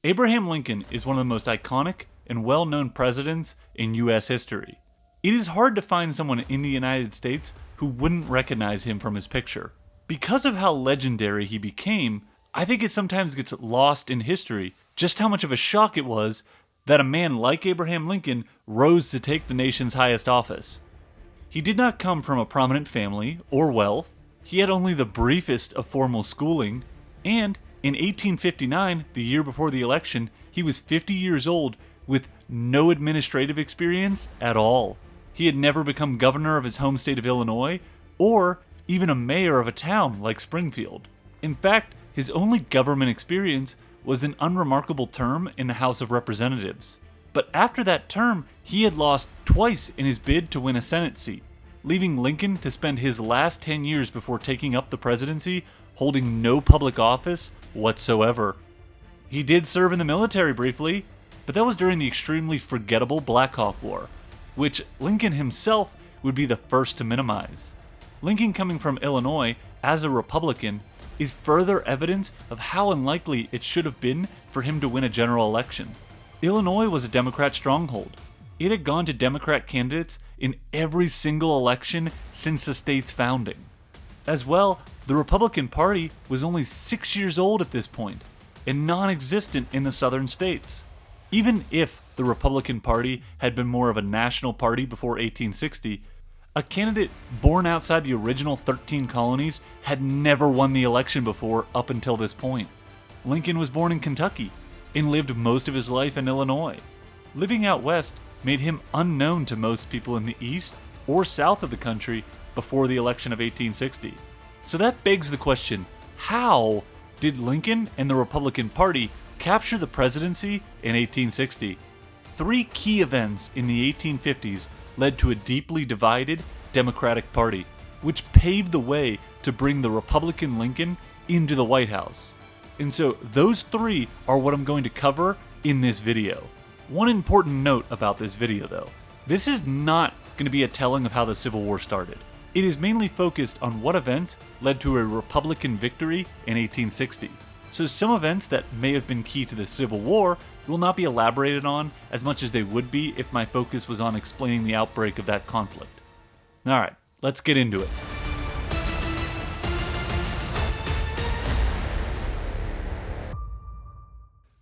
Abraham Lincoln is one of the most iconic and well-known presidents in U.S. history. It is hard to find someone in the United States who wouldn't recognize him from his picture. Because of how legendary he became, I think it sometimes gets lost in history just how much of a shock it was that a man like Abraham Lincoln rose to take the nation's highest office. He did not come from a prominent family or wealth, he had only the briefest of formal schooling, and in 1859, the year before the election, he was 50 years old with no administrative experience at all. He had never become governor of his home state of Illinois, or even a mayor of a town like Springfield. In fact, his only government experience was an unremarkable term in the House of Representatives. But after that term, he had lost twice in his bid to win a Senate seat, leaving Lincoln to spend his last 10 years before taking up the presidency holding no public office whatsoever. He did serve in the military briefly, but that was during the extremely forgettable Black Hawk War, which Lincoln himself would be the first to minimize. Lincoln coming from Illinois as a Republican is further evidence of how unlikely it should have been for him to win a general election. Illinois was a Democrat stronghold. It had gone to Democrat candidates in every single election since the state's founding. As well, the Republican Party was only 6 years old at this point, and non-existent in the southern states. Even if the Republican Party had been more of a national party before 1860, a candidate born outside the original 13 colonies had never won the election before up until this point. Lincoln was born in Kentucky and lived most of his life in Illinois. Living out west made him unknown to most people in the east or south of the country before the election of 1860. So that begs the question, how did Lincoln and the Republican Party capture the presidency in 1860? Three key events in the 1850s led to a deeply divided Democratic Party, which paved the way to bring the Republican Lincoln into the White House. And so those three are what I'm going to cover in this video. One important note about this video though, this is not going to be a telling of how the Civil War started. It is mainly focused on what events led to a Republican victory in 1860. So some events that may have been key to the Civil War will not be elaborated on as much as they would be if my focus was on explaining the outbreak of that conflict. Alright, let's get into it.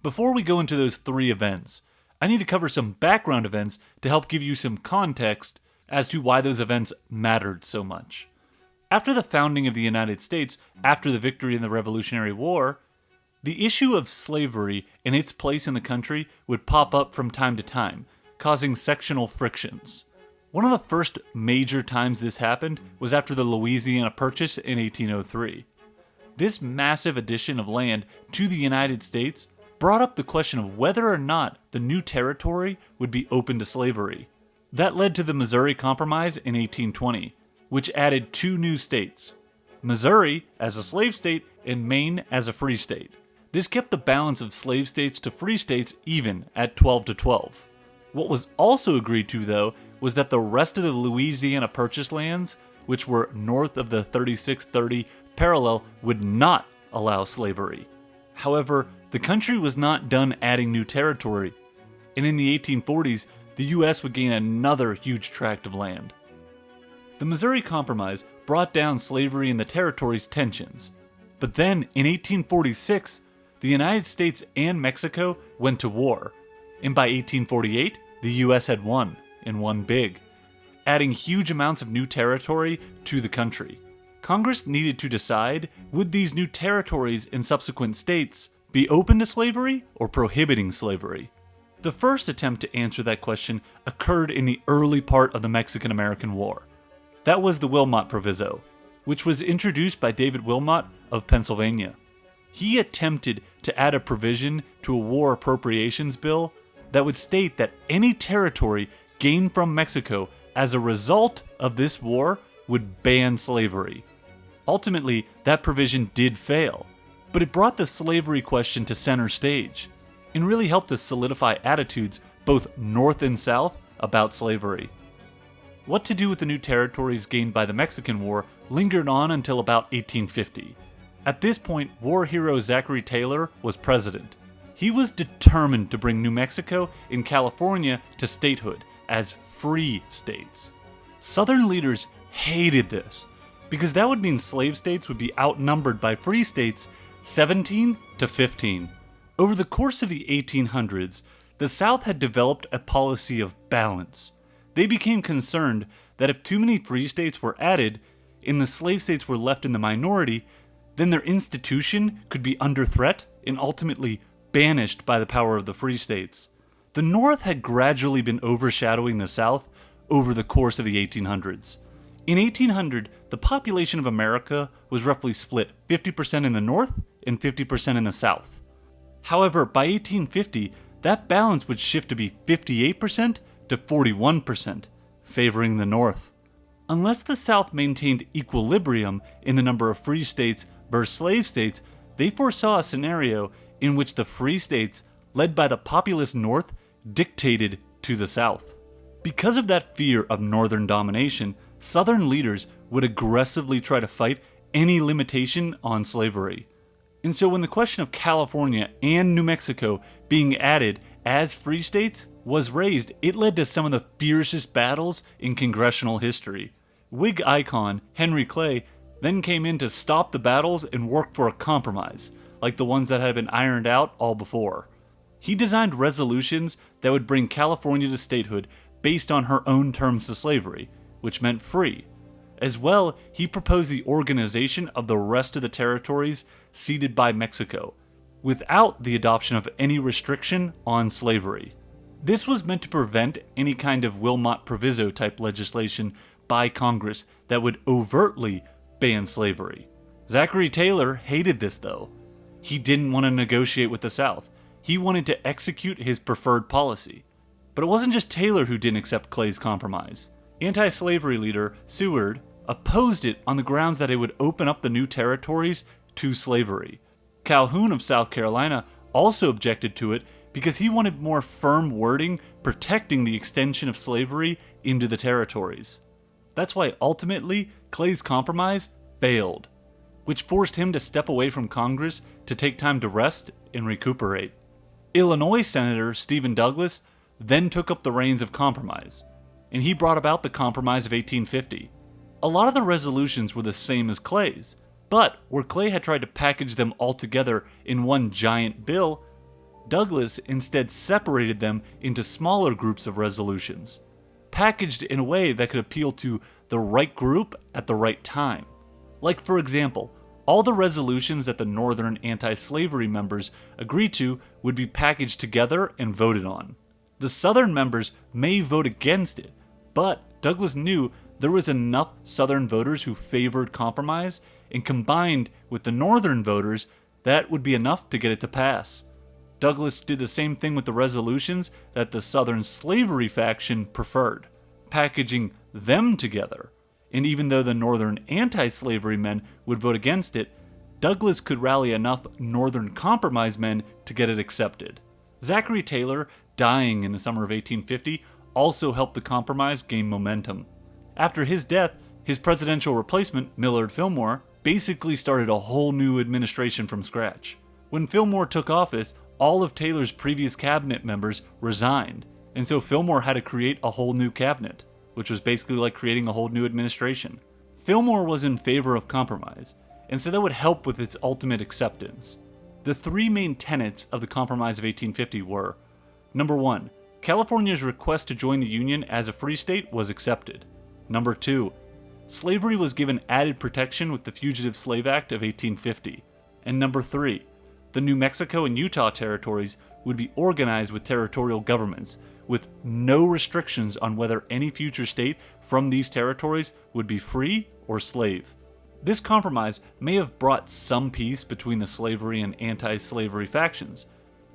Before we go into those three events, I need to cover some background events to help give you some context as to why those events mattered so much. After the founding of the United States, after the victory in the Revolutionary War, the issue of slavery and its place in the country would pop up from time to time, causing sectional frictions. One of the first major times this happened was after the Louisiana Purchase in 1803. This massive addition of land to the United States brought up the question of whether or not the new territory would be open to slavery. That led to the Missouri Compromise in 1820, which added two new states, Missouri as a slave state and Maine as a free state. This kept the balance of slave states to free states even at 12-12. What was also agreed to, though, was that the rest of the Louisiana Purchase lands, which were north of the 3630 parallel, would not allow slavery. However, the country was not done adding new territory, and in the 1840s, the U.S. would gain another huge tract of land. The Missouri Compromise brought down slavery in the territory's tensions, but then in 1846, the United States and Mexico went to war, and by 1848, the U.S. had won, and won big, adding huge amounts of new territory to the country. Congress needed to decide, would these new territories in subsequent states be open to slavery or prohibiting slavery? The first attempt to answer that question occurred in the early part of the Mexican-American War. That was the Wilmot Proviso, which was introduced by David Wilmot of Pennsylvania. He attempted to add a provision to a war appropriations bill that would state that any territory gained from Mexico as a result of this war would ban slavery. Ultimately, that provision did fail, but it brought the slavery question to center stage and really helped to solidify attitudes both north and south about slavery. What to do with the new territories gained by the Mexican War lingered on until about 1850. At this point, war hero Zachary Taylor was president. He was determined to bring New Mexico and California to statehood as free states. Southern leaders hated this, because that would mean slave states would be outnumbered by free states 17 to 15. Over the course of the 1800s, the South had developed a policy of balance. They became concerned that if too many free states were added and the slave states were left in the minority, then their institution could be under threat and ultimately banished by the power of the free states. The North had gradually been overshadowing the South over the course of the 1800s. In 1800, the population of America was roughly split 50% in the North and 50% in the South. However, by 1850, that balance would shift to be 58% to 41%, favoring the North. Unless the South maintained equilibrium in the number of free states versus slave states, they foresaw a scenario in which the free states, led by the populous North, dictated to the South. Because of that fear of Northern domination, Southern leaders would aggressively try to fight any limitation on slavery. And so when the question of California and New Mexico being added as free states was raised, it led to some of the fiercest battles in congressional history. Whig icon Henry Clay then came in to stop the battles and work for a compromise, like the ones that had been ironed out all before. He designed resolutions that would bring California to statehood based on her own terms to slavery, which meant free. As well, he proposed the organization of the rest of the territories ceded by Mexico, without the adoption of any restriction on slavery. This was meant to prevent any kind of Wilmot Proviso type legislation by Congress that would overtly ban slavery. Zachary Taylor hated this though. He didn't want to negotiate with the South. He wanted to execute his preferred policy. But it wasn't just Taylor who didn't accept Clay's compromise. Anti-slavery leader Seward opposed it on the grounds that it would open up the new territories to slavery. Calhoun of South Carolina also objected to it because he wanted more firm wording protecting the extension of slavery into the territories. That's why ultimately Clay's compromise failed, which forced him to step away from Congress to take time to rest and recuperate. Illinois Senator Stephen Douglas then took up the reins of compromise, and he brought about the Compromise of 1850. A lot of the resolutions were the same as Clay's, but where Clay had tried to package them all together in one giant bill, Douglas instead separated them into smaller groups of resolutions, packaged in a way that could appeal to the right group at the right time. Like, for example, all the resolutions that the Northern anti-slavery members agreed to would be packaged together and voted on. The Southern members may vote against it, but Douglas knew there was enough Southern voters who favored compromise, and combined with the Northern voters, that would be enough to get it to pass. Douglas did the same thing with the resolutions that the Southern slavery faction preferred, packaging them together. And even though the Northern anti-slavery men would vote against it, Douglas could rally enough Northern compromise men to get it accepted. Zachary Taylor, dying in the summer of 1850, also helped the compromise gain momentum. After his death, his presidential replacement, Millard Fillmore, basically started a whole new administration from scratch. When Fillmore took office, all of Taylor's previous cabinet members resigned, and so Fillmore had to create a whole new cabinet, which was basically like creating a whole new administration. Fillmore was in favor of compromise, and so that would help with its ultimate acceptance. The three main tenets of the Compromise of 1850 were: Number 1, California's request to join the Union as a free state was accepted. Number 2, slavery was given added protection with the Fugitive Slave Act of 1850. And number 3, the New Mexico and Utah territories would be organized with territorial governments, with no restrictions on whether any future state from these territories would be free or slave. This compromise may have brought some peace between the slavery and anti-slavery factions,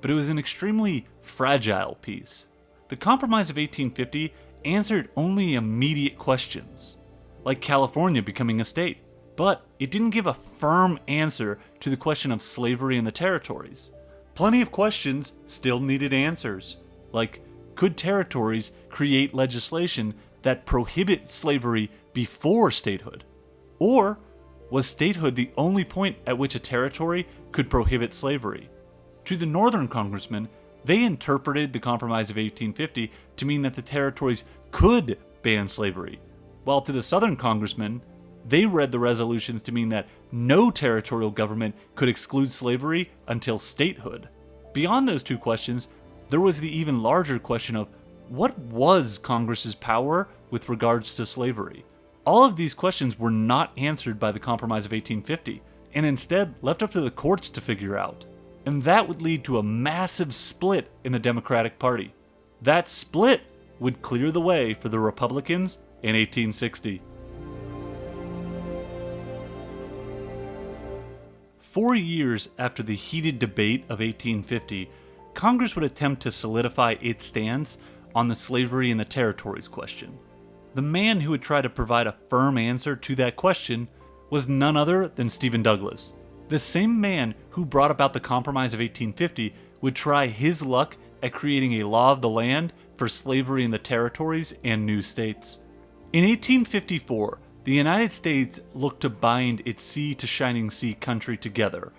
but it was an extremely fragile peace. The Compromise of 1850 answered only immediate questions, like California becoming a state, but it didn't give a firm answer to the question of slavery in the territories. Plenty of questions still needed answers, like could territories create legislation that prohibit slavery before statehood? Or was statehood the only point at which a territory could prohibit slavery? To the Northern congressmen, they interpreted the Compromise of 1850 to mean that the territories could ban slavery, while to the Southern congressmen, they read the resolutions to mean that no territorial government could exclude slavery until statehood. Beyond those two questions, there was the even larger question of what was Congress's power with regards to slavery? All of these questions were not answered by the Compromise of 1850, and instead left up to the courts to figure out. And that would lead to a massive split in the Democratic Party. That split would clear the way for the Republicans in 1860. 4 years after the heated debate of 1850, Congress would attempt to solidify its stance on the slavery in the territories question. The man who would try to provide a firm answer to that question was none other than Stephen Douglas. The same man who brought about the Compromise of 1850 would try his luck at creating a law of the land for slavery in the territories and new states. In 1854, the United States looked to bind its sea to shining sea country together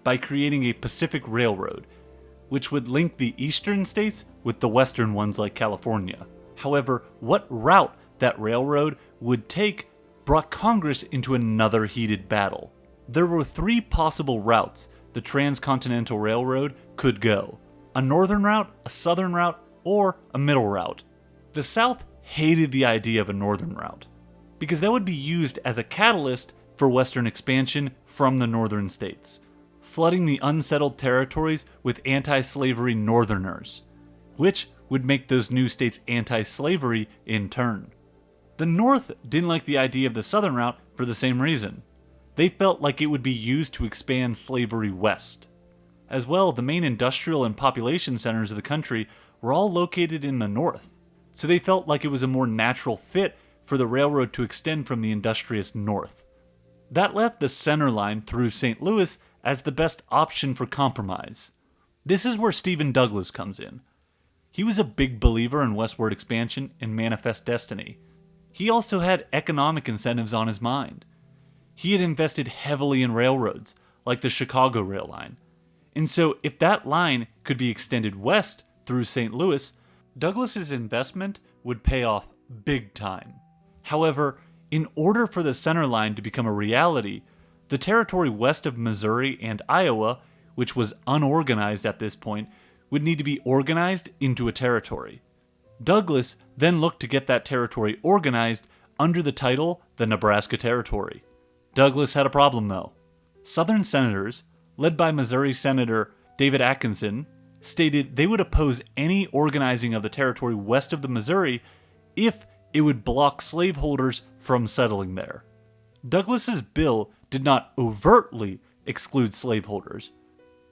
by creating a Pacific Railroad, which would link the eastern states with the western ones like California. However, what route that railroad would take brought Congress into another heated battle. There were 3 possible routes the Transcontinental Railroad could go: a northern route, a southern route, or a middle route. The South hated the idea of a northern route, because that would be used as a catalyst for western expansion from the northern states, flooding the unsettled territories with anti-slavery northerners, which would make those new states anti-slavery in turn. The North didn't like the idea of the southern route for the same reason. They felt like it would be used to expand slavery west. As well, the main industrial and population centers of the country were all located in the north, so they felt like it was a more natural fit for the railroad to extend from the industrious north. That left the center line through St. Louis as the best option for compromise. This is where Stephen Douglas comes in. He was a big believer in westward expansion and manifest destiny. He also had economic incentives on his mind. He had invested heavily in railroads, like the Chicago rail line. And so if that line could be extended west through St. Louis, Douglas's investment would pay off big time. However, in order for the center line to become a reality, the territory west of Missouri and Iowa, which was unorganized at this point, would need to be organized into a territory. Douglas then looked to get that territory organized under the title the Nebraska Territory. Douglas had a problem though. Southern senators, led by Missouri Senator David Atkinson, stated they would oppose any organizing of the territory west of the Missouri if it would block slaveholders from settling there. Douglas's bill did not overtly exclude slaveholders,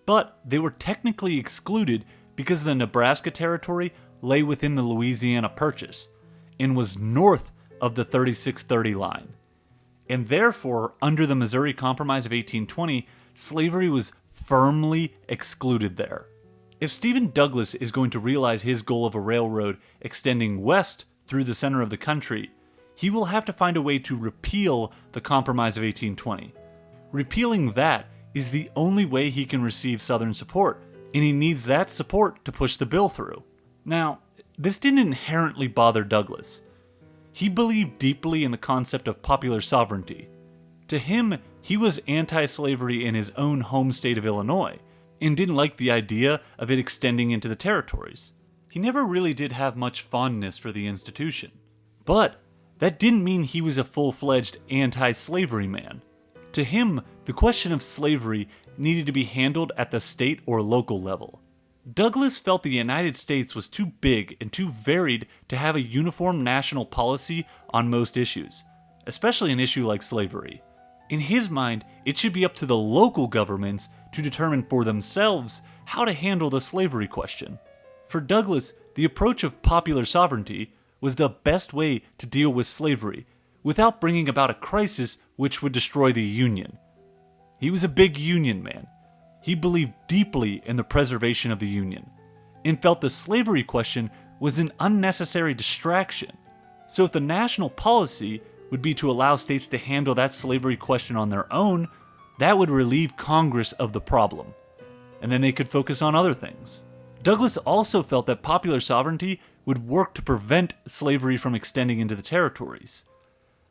but they were technically excluded because the Nebraska Territory lay within the Louisiana Purchase and was north of the 3630 line. And therefore, under the Missouri Compromise of 1820, slavery was firmly excluded there. If Stephen Douglas is going to realize his goal of a railroad extending west through the center of the country, he will have to find a way to repeal the Compromise of 1820. Repealing that is the only way he can receive Southern support, and he needs that support to push the bill through. Now, this didn't inherently bother Douglas. He believed deeply in the concept of popular sovereignty. To him, he was anti-slavery in his own home state of Illinois, and didn't like the idea of it extending into the territories. He never really did have much fondness for the institution. But that didn't mean he was a full-fledged anti-slavery man. To him, the question of slavery needed to be handled at the state or local level. Douglas felt the United States was too big and too varied to have a uniform national policy on most issues, especially an issue like slavery. In his mind, it should be up to the local governments to determine for themselves how to handle the slavery question. For Douglas, the approach of popular sovereignty was the best way to deal with slavery without bringing about a crisis which would destroy the Union. He was a big Union man. He believed deeply in the preservation of the Union, and felt the slavery question was an unnecessary distraction. So if the national policy would be to allow states to handle that slavery question on their own, that would relieve Congress of the problem. and then they could focus on other things. Douglas also felt that popular sovereignty would work to prevent slavery from extending into the territories,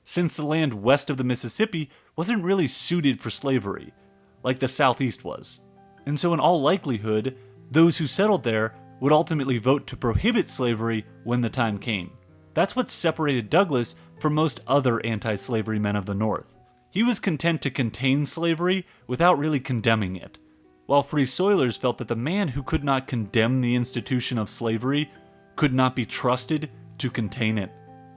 since the land west of the Mississippi wasn't really suited for slavery, like the Southeast was. And so in all likelihood, those who settled there would ultimately vote to prohibit slavery when the time came. That's what separated Douglas from most other anti-slavery men of the North. He was content to contain slavery without really condemning it, while Free Soilers felt that the man who could not condemn the institution of slavery could not be trusted to contain it.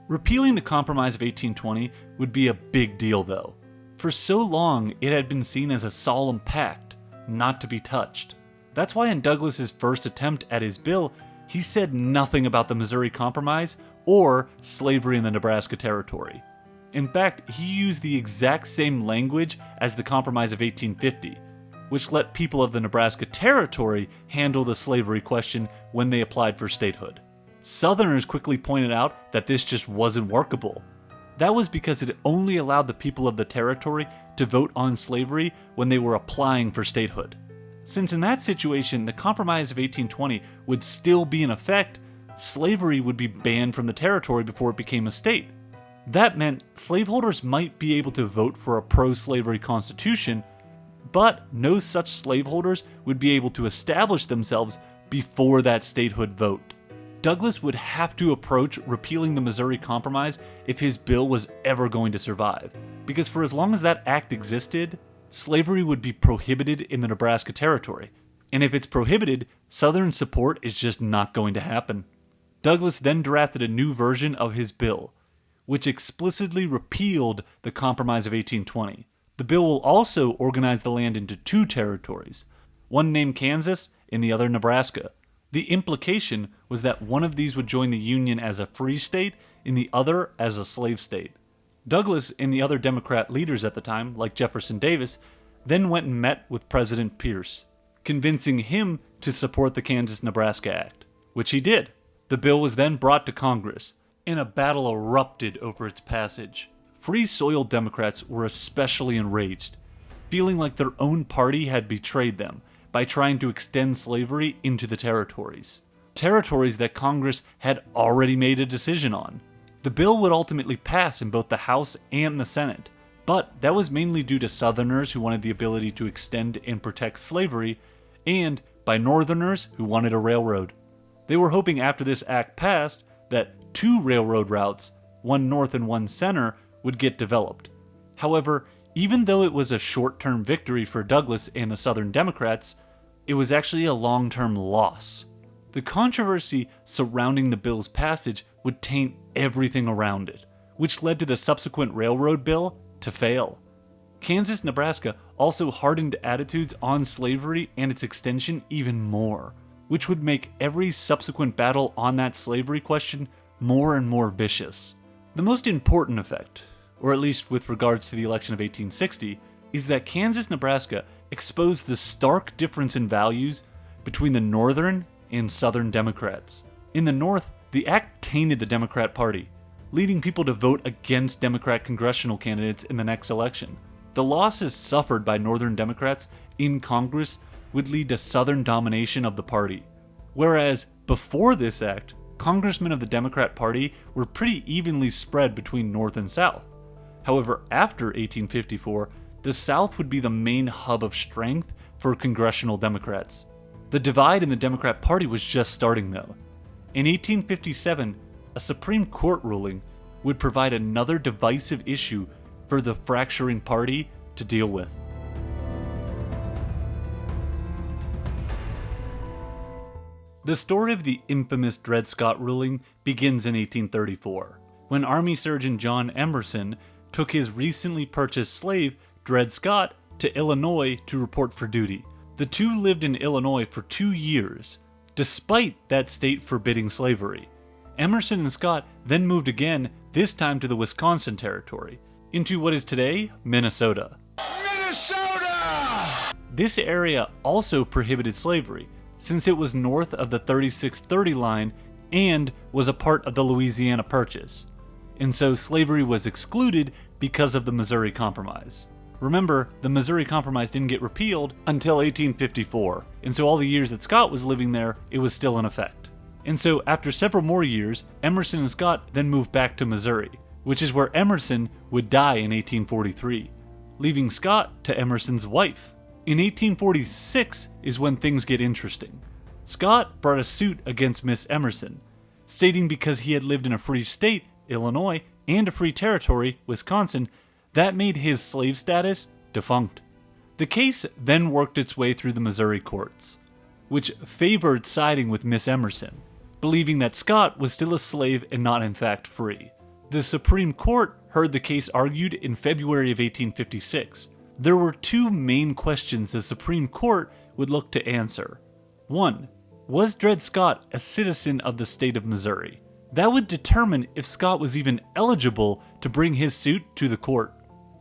Repealing the Compromise of 1820 would be a big deal, though. For so long, it had been seen as a solemn pact, not to be touched. That's why in Douglas's first attempt at his bill, he said nothing about the Missouri Compromise or slavery in the Nebraska Territory. In fact, he used the exact same language as the Compromise of 1850, which let people of the Nebraska Territory handle the slavery question when they applied for statehood. Southerners quickly pointed out that this just wasn't workable. That was because it only allowed the people of the territory to vote on slavery when they were applying for statehood. Since in that situation, the Compromise of 1820 would still be in effect, slavery would be banned from the territory before it became a state. That meant slaveholders might be able to vote for a pro-slavery constitution, but no such slaveholders would be able to establish themselves before that statehood vote. Douglas would have to approach repealing the Missouri Compromise if his bill was ever going to survive, because for as long as that act existed, slavery would be prohibited in the Nebraska Territory, and if it's prohibited, Southern support is just not going to happen. Douglas then drafted a new version of his bill, which explicitly repealed the Compromise of 1820. The bill will also organize the land into two territories, one named Kansas and the other Nebraska. The implication was that one of these would join the Union as a free state and the other as a slave state. Douglas and the other Democrat leaders at the time, like Jefferson Davis, then went and met with President Pierce, convincing him to support the Kansas-Nebraska Act, which he did. The bill was then brought to Congress, and a battle erupted over its passage. Free Soil Democrats were especially enraged, feeling like their own party had betrayed them by trying to extend slavery into the territories that Congress had already made a decision on. The bill would ultimately pass in both the House and the Senate, but that was mainly due to Southerners who wanted the ability to extend and protect slavery, and by Northerners who wanted a railroad. They were hoping after this act passed that two railroad routes, one north and one center, would get developed. However, even though it was a short-term victory for Douglas and the Southern Democrats, it was actually a long-term loss. The controversy surrounding the bill's passage would taint everything around it, which led to the subsequent railroad bill to fail. Kansas-Nebraska also hardened attitudes on slavery and its extension even more, which would make every subsequent battle on that slavery question more and more vicious. The most important effect, or at least with regards to the election of 1860, is that Kansas-Nebraska exposed the stark difference in values between the Northern and Southern Democrats. In the North, the act tainted the Democrat Party, leading people to vote against Democrat congressional candidates in the next election. The losses suffered by Northern Democrats in Congress would lead to Southern domination of the party, whereas before this act, congressmen of the Democrat Party were pretty evenly spread between North and South. However, after 1854, the South would be the main hub of strength for congressional Democrats. The divide in the Democrat Party was just starting, though. In 1857, a Supreme Court ruling would provide another divisive issue for the fracturing party to deal with. The story of the infamous Dred Scott ruling begins in 1834, when Army Surgeon John Emerson took his recently purchased slave, Dred Scott, to Illinois to report for duty. The two lived in Illinois for 2 years, despite that state forbidding slavery. Emerson and Scott then moved again, this time to the Wisconsin Territory, into what is today Minnesota. Minnesota! This area also prohibited slavery, since it was north of the 3630 line and was a part of the Louisiana Purchase, and so slavery was excluded because of the Missouri Compromise. Remember, the Missouri Compromise didn't get repealed until 1854, and so all the years that Scott was living there, it was still in effect. And so after several more years, Emerson and Scott then moved back to Missouri, which is where Emerson would die in 1843, leaving Scott to Emerson's wife. In 1846 is when things get interesting. Scott brought a suit against Miss Emerson, stating because he had lived in a free state, Illinois, and a free territory, Wisconsin, that made his slave status defunct. The case then worked its way through the Missouri courts, which favored siding with Miss Emerson, believing that Scott was still a slave and not in fact free. The Supreme Court heard the case argued in February of 1856. There were two main questions the Supreme Court would look to answer. One, was Dred Scott a citizen of the state of Missouri? That would determine if Scott was even eligible to bring his suit to the court.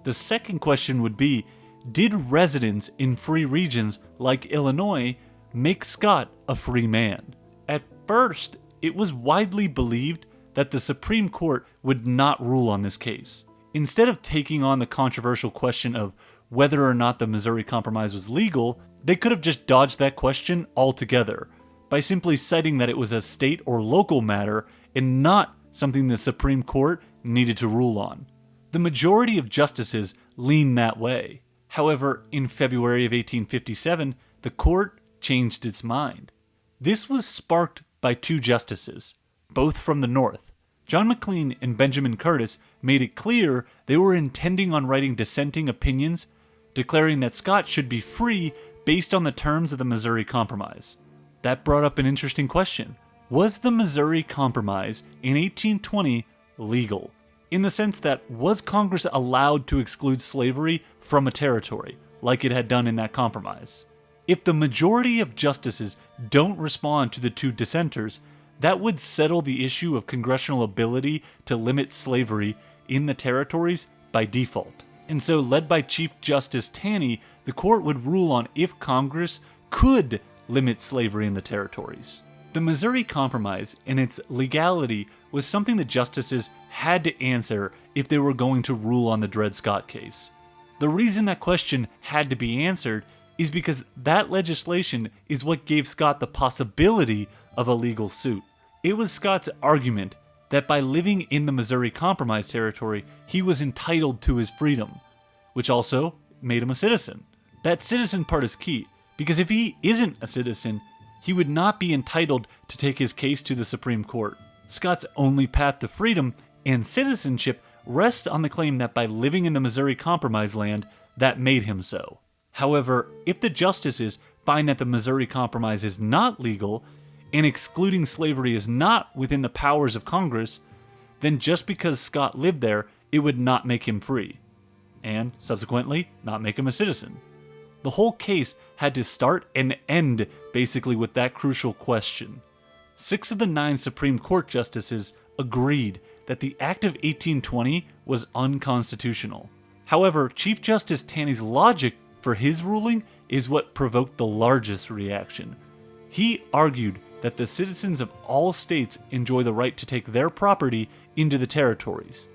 The second question would be, did residents in free regions like Illinois make Scott a free man? At first, it was widely believed that the Supreme Court would not rule on this case. Instead of taking on the controversial question of whether or not the Missouri Compromise was legal, they could have just dodged that question altogether by simply citing that it was a state or local matter and not something the Supreme Court needed to rule on. The majority of justices leaned that way. However, in February of 1857, the court changed its mind. This was sparked by two justices, both from the North. John McLean and Benjamin Curtis made it clear they were intending on writing dissenting opinions, declaring that Scott should be free based on the terms of the Missouri Compromise. That brought up an interesting question. Was the Missouri Compromise in 1820 legal? In the sense that, was Congress allowed to exclude slavery from a territory, like it had done in that compromise? If the majority of justices don't respond to the two dissenters, that would settle the issue of congressional ability to limit slavery in the territories by default. And so, led by Chief Justice Taney, the court would rule on if Congress could limit slavery in the territories. The Missouri Compromise and its legality was something the justices had to answer if they were going to rule on the Dred Scott case. The reason that question had to be answered is because that legislation is what gave Scott the possibility of a legal suit. It was Scott's argument that by living in the Missouri Compromise territory, he was entitled to his freedom, which also made him a citizen. That citizen part is key, because if he isn't a citizen, he would not be entitled to take his case to the Supreme Court. Scott's only path to freedom and citizenship rests on the claim that by living in the Missouri Compromise land, that made him so. However, if the justices find that the Missouri Compromise is not legal, and excluding slavery is not within the powers of Congress, then just because Scott lived there, it would not make him free, and subsequently not make him a citizen. The whole case had to start and end basically with that crucial question. 6 of the 9 Supreme Court justices agreed that the Act of 1820 was unconstitutional. However, Chief Justice Taney's logic for his ruling is what provoked the largest reaction. He argued that the citizens of all states enjoy the right to take their property into the territories,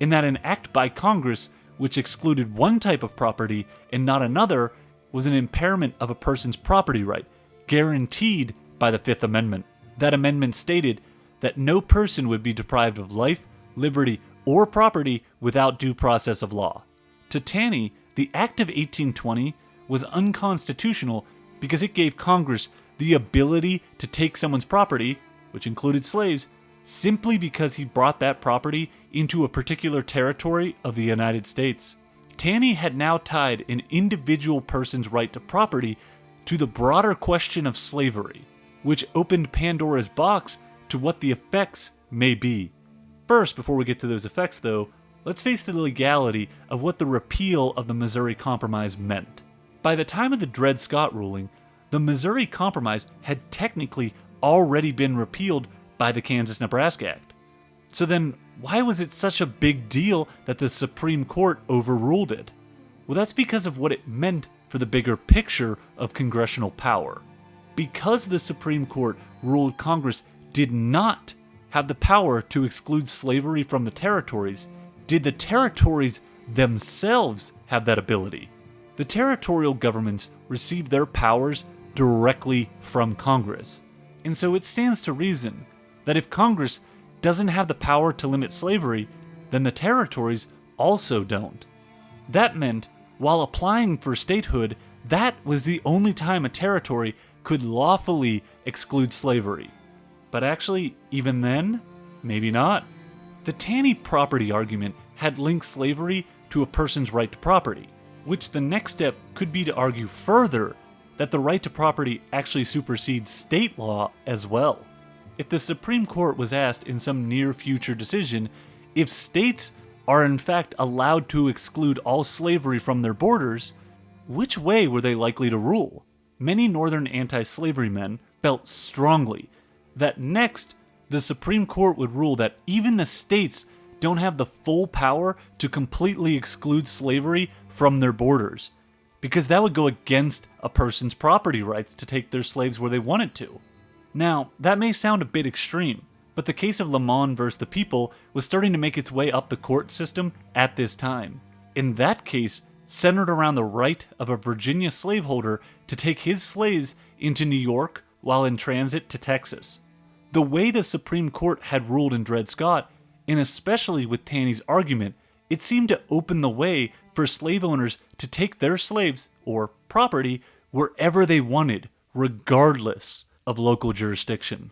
and that an act by Congress which excluded one type of property and not another was an impairment of a person's property right, guaranteed by the Fifth Amendment. That amendment stated that no person would be deprived of life, liberty, or property without due process of law. To Taney, the Act of 1820 was unconstitutional because it gave Congress the ability to take someone's property, which included slaves, simply because he brought that property into a particular territory of the United States. Taney had now tied an individual person's right to property to the broader question of slavery, which opened Pandora's box to what the effects may be. First, before we get to those effects though, let's face the legality of what the repeal of the Missouri Compromise meant. By the time of the Dred Scott ruling, the Missouri Compromise had technically already been repealed by the Kansas-Nebraska Act. So then, why was it such a big deal that the Supreme Court overruled it? Well, that's because of what it meant for the bigger picture of congressional power. Because the Supreme Court ruled Congress did not have the power to exclude slavery from the territories, did the territories themselves have that ability. The territorial governments receive their powers directly from Congress. And so it stands to reason that if Congress doesn't have the power to limit slavery, then the territories also don't. That meant, while applying for statehood, that was the only time a territory could lawfully exclude slavery. But actually, even then, maybe not. The Taney property argument had linked slavery to a person's right to property, which the next step could be to argue further that the right to property actually supersedes state law as well. If the Supreme Court was asked in some near future decision if states are in fact allowed to exclude all slavery from their borders, which way were they likely to rule? Many Northern anti-slavery men felt strongly that next, the Supreme Court would rule that even the states don't have the full power to completely exclude slavery from their borders, because that would go against a person's property rights to take their slaves where they wanted to. Now, that may sound a bit extreme, but the case of Lamon versus the People was starting to make its way up the court system at this time. In that case, centered around the right of a Virginia slaveholder to take his slaves into New York while in transit to Texas. The way the Supreme Court had ruled in Dred Scott, and especially with Taney's argument, it seemed to open the way for slave owners to take their slaves, or property, wherever they wanted, regardless of local jurisdiction.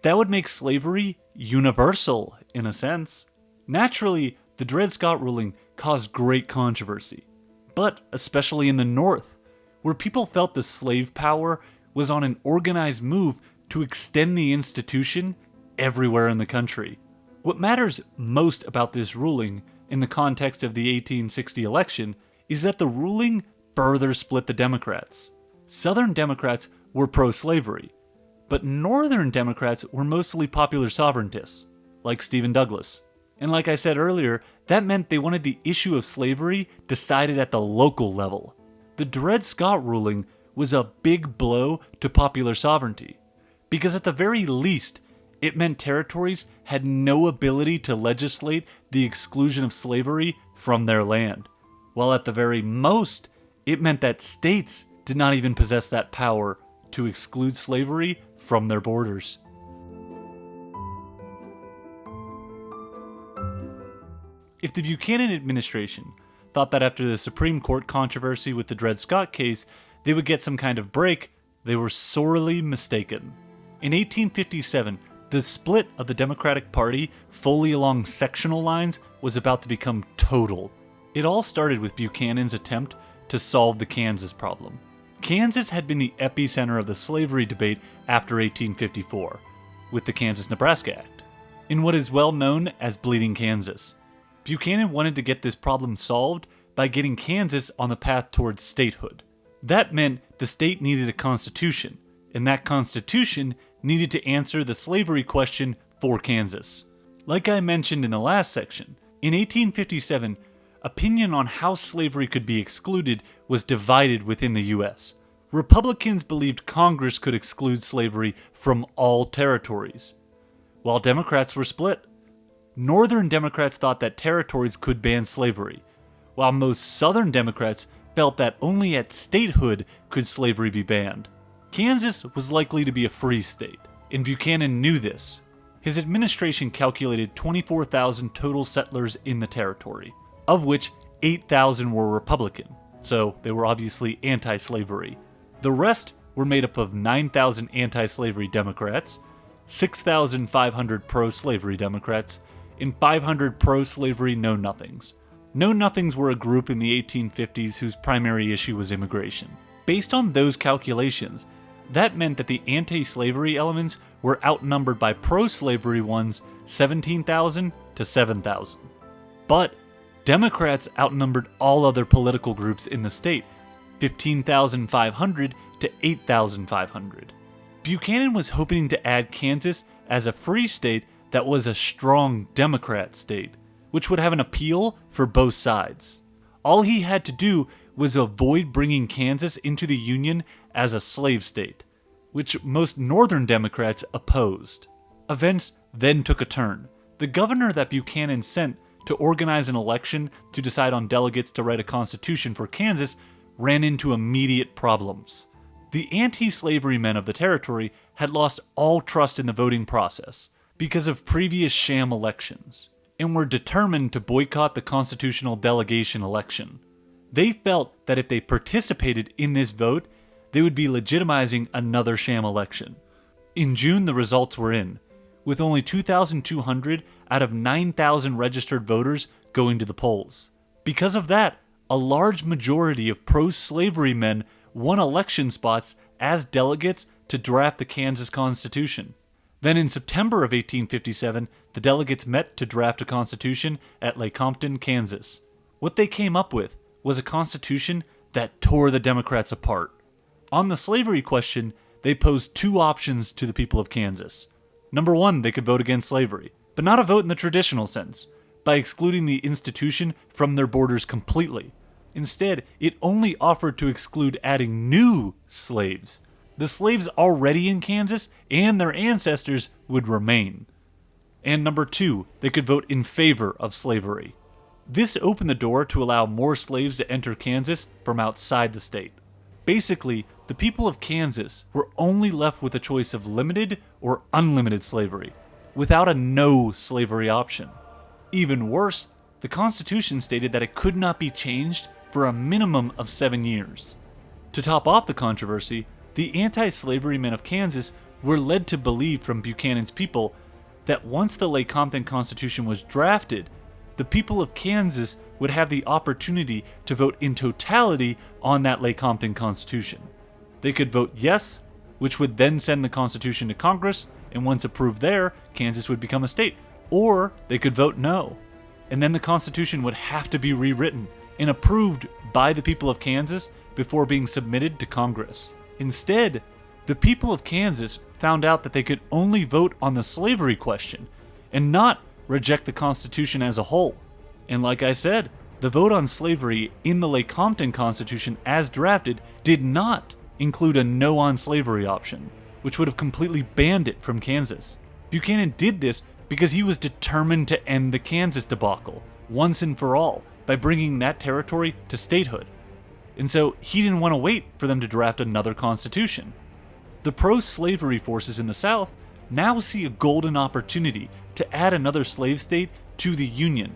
That would make slavery universal, in a sense. Naturally, the Dred Scott ruling caused great controversy, but especially in the North, where people felt the slave power was on an organized move to extend the institution everywhere in the country. What matters most about this ruling in the context of the 1860 election is that the ruling further split the Democrats. Southern Democrats were pro-slavery, but Northern Democrats were mostly popular sovereigntists, like Stephen Douglas. And like I said earlier, that meant they wanted the issue of slavery decided at the local level. The Dred Scott ruling was a big blow to popular sovereignty, because at the very least, it meant territories had no ability to legislate the exclusion of slavery from their land, while at the very most, it meant that states did not even possess that power to exclude slavery from their borders. If the Buchanan administration thought that after the Supreme Court controversy with the Dred Scott case, they would get some kind of break, they were sorely mistaken. In 1857, the split of the Democratic Party fully along sectional lines was about to become total. It all started with Buchanan's attempt to solve the Kansas problem. Kansas had been the epicenter of the slavery debate after 1854, with the Kansas-Nebraska Act, in what is well known as Bleeding Kansas. Buchanan wanted to get this problem solved by getting Kansas on the path towards statehood. That meant the state needed a constitution, and that constitution needed to answer the slavery question for Kansas. Like I mentioned in the last section, in 1857, opinion on how slavery could be excluded was divided within the U.S. Republicans believed Congress could exclude slavery from all territories, while Democrats were split. Northern Democrats thought that territories could ban slavery, while most Southern Democrats felt that only at statehood could slavery be banned. Kansas was likely to be a free state, and Buchanan knew this. His administration calculated 24,000 total settlers in the territory, of which 8,000 were Republican, so they were obviously anti-slavery. The rest were made up of 9,000 anti-slavery Democrats, 6,500 pro-slavery Democrats, and 500 pro-slavery know-nothings. Know-nothings were a group in the 1850s whose primary issue was immigration. Based on those calculations, that meant that the anti-slavery elements were outnumbered by pro-slavery ones 17,000 to 7,000. But Democrats outnumbered all other political groups in the state, 15,500 to 8,500. Buchanan was hoping to add Kansas as a free state that was a strong Democrat state, which would have an appeal for both sides. All he had to do was avoid bringing Kansas into the Union as a slave state, which most Northern Democrats opposed. Events then took a turn. The governor that Buchanan sent to organize an election to decide on delegates to write a constitution for Kansas ran into immediate problems. The anti-slavery men of the territory had lost all trust in the voting process because of previous sham elections, and were determined to boycott the constitutional delegation election. They felt that if they participated in this vote, they would be legitimizing another sham election. In June, the results were in, with only 2,200 out of 9,000 registered voters going to the polls. Because of that, a large majority of pro-slavery men won election spots as delegates to draft the Kansas Constitution. Then in September of 1857, the delegates met to draft a constitution at Lecompton, Kansas. What they came up with was a constitution that tore the Democrats apart. On the slavery question, they posed two options to the people of Kansas. Number one, they could vote against slavery, but not a vote in the traditional sense, by excluding the institution from their borders completely. Instead, it only offered to exclude adding new slaves. The slaves already in Kansas and their ancestors would remain. And number two, they could vote in favor of slavery. This opened the door to allow more slaves to enter Kansas from outside the state. Basically, the people of Kansas were only left with a choice of limited or unlimited slavery, without a no slavery option. Even worse, the Constitution stated that it could not be changed for a minimum of 7 years. To top off the controversy, the anti-slavery men of Kansas were led to believe from Buchanan's people that once the Lecompton Constitution was drafted, the people of Kansas would have the opportunity to vote in totality on that Lecompton Constitution. They could vote yes, which would then send the Constitution to Congress, and once approved there, Kansas would become a state. Or they could vote no, and then the Constitution would have to be rewritten and approved by the people of Kansas before being submitted to Congress. Instead, the people of Kansas found out that they could only vote on the slavery question and not reject the Constitution as a whole. And like I said, the vote on slavery in the Lecompton Constitution as drafted did not include a no on slavery option, which would have completely banned it from Kansas. Buchanan did this because he was determined to end the Kansas debacle once and for all by bringing that territory to statehood. And so he didn't want to wait for them to draft another constitution. The pro-slavery forces in the South now see a golden opportunity to add another slave state to the Union,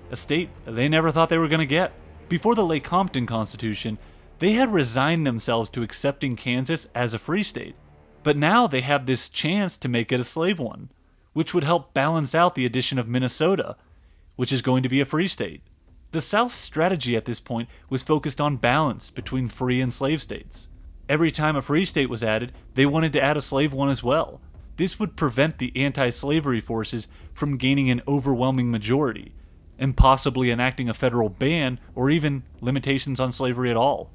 a state they never thought they were going to get. Before the Lecompton Constitution, they had resigned themselves to accepting Kansas as a free state, but now they have this chance to make it a slave one, which would help balance out the addition of Minnesota, which is going to be a free state. The South's strategy at this point was focused on balance between free and slave states. Every time a free state was added, they wanted to add a slave one as well. This would prevent the anti-slavery forces from gaining an overwhelming majority, and possibly enacting a federal ban or even limitations on slavery at all.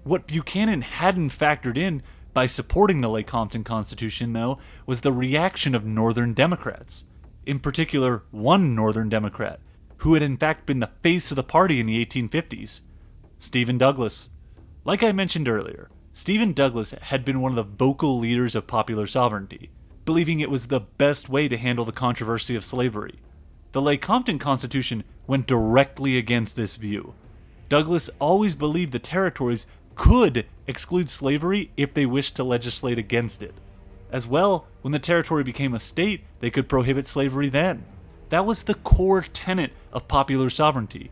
What Buchanan hadn't factored in by supporting the Lecompton Constitution, though, was the reaction of Northern Democrats. In particular, one Northern Democrat, who had in fact been the face of the party in the 1850s, Stephen Douglas. Like I mentioned earlier, Stephen Douglas had been one of the vocal leaders of popular sovereignty, believing it was the best way to handle the controversy of slavery. The Lecompton Constitution went directly against this view. Douglas always believed the territories could exclude slavery if they wished to legislate against it. As well, when the territory became a state, they could prohibit slavery then. That was the core tenet of popular sovereignty.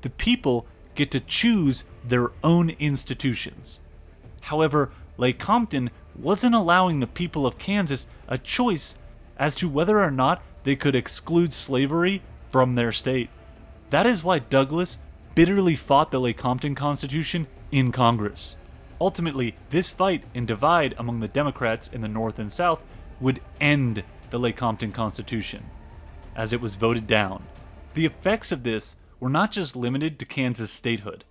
The people get to choose their own institutions. However, Lecompton wasn't allowing the people of Kansas a choice as to whether or not they could exclude slavery from their state. That is why Douglas bitterly fought the Lecompton Constitution in Congress. Ultimately, this fight and divide among the Democrats in the North and South would end the Lecompton Constitution, as it was voted down. The effects of this were not just limited to Kansas statehood,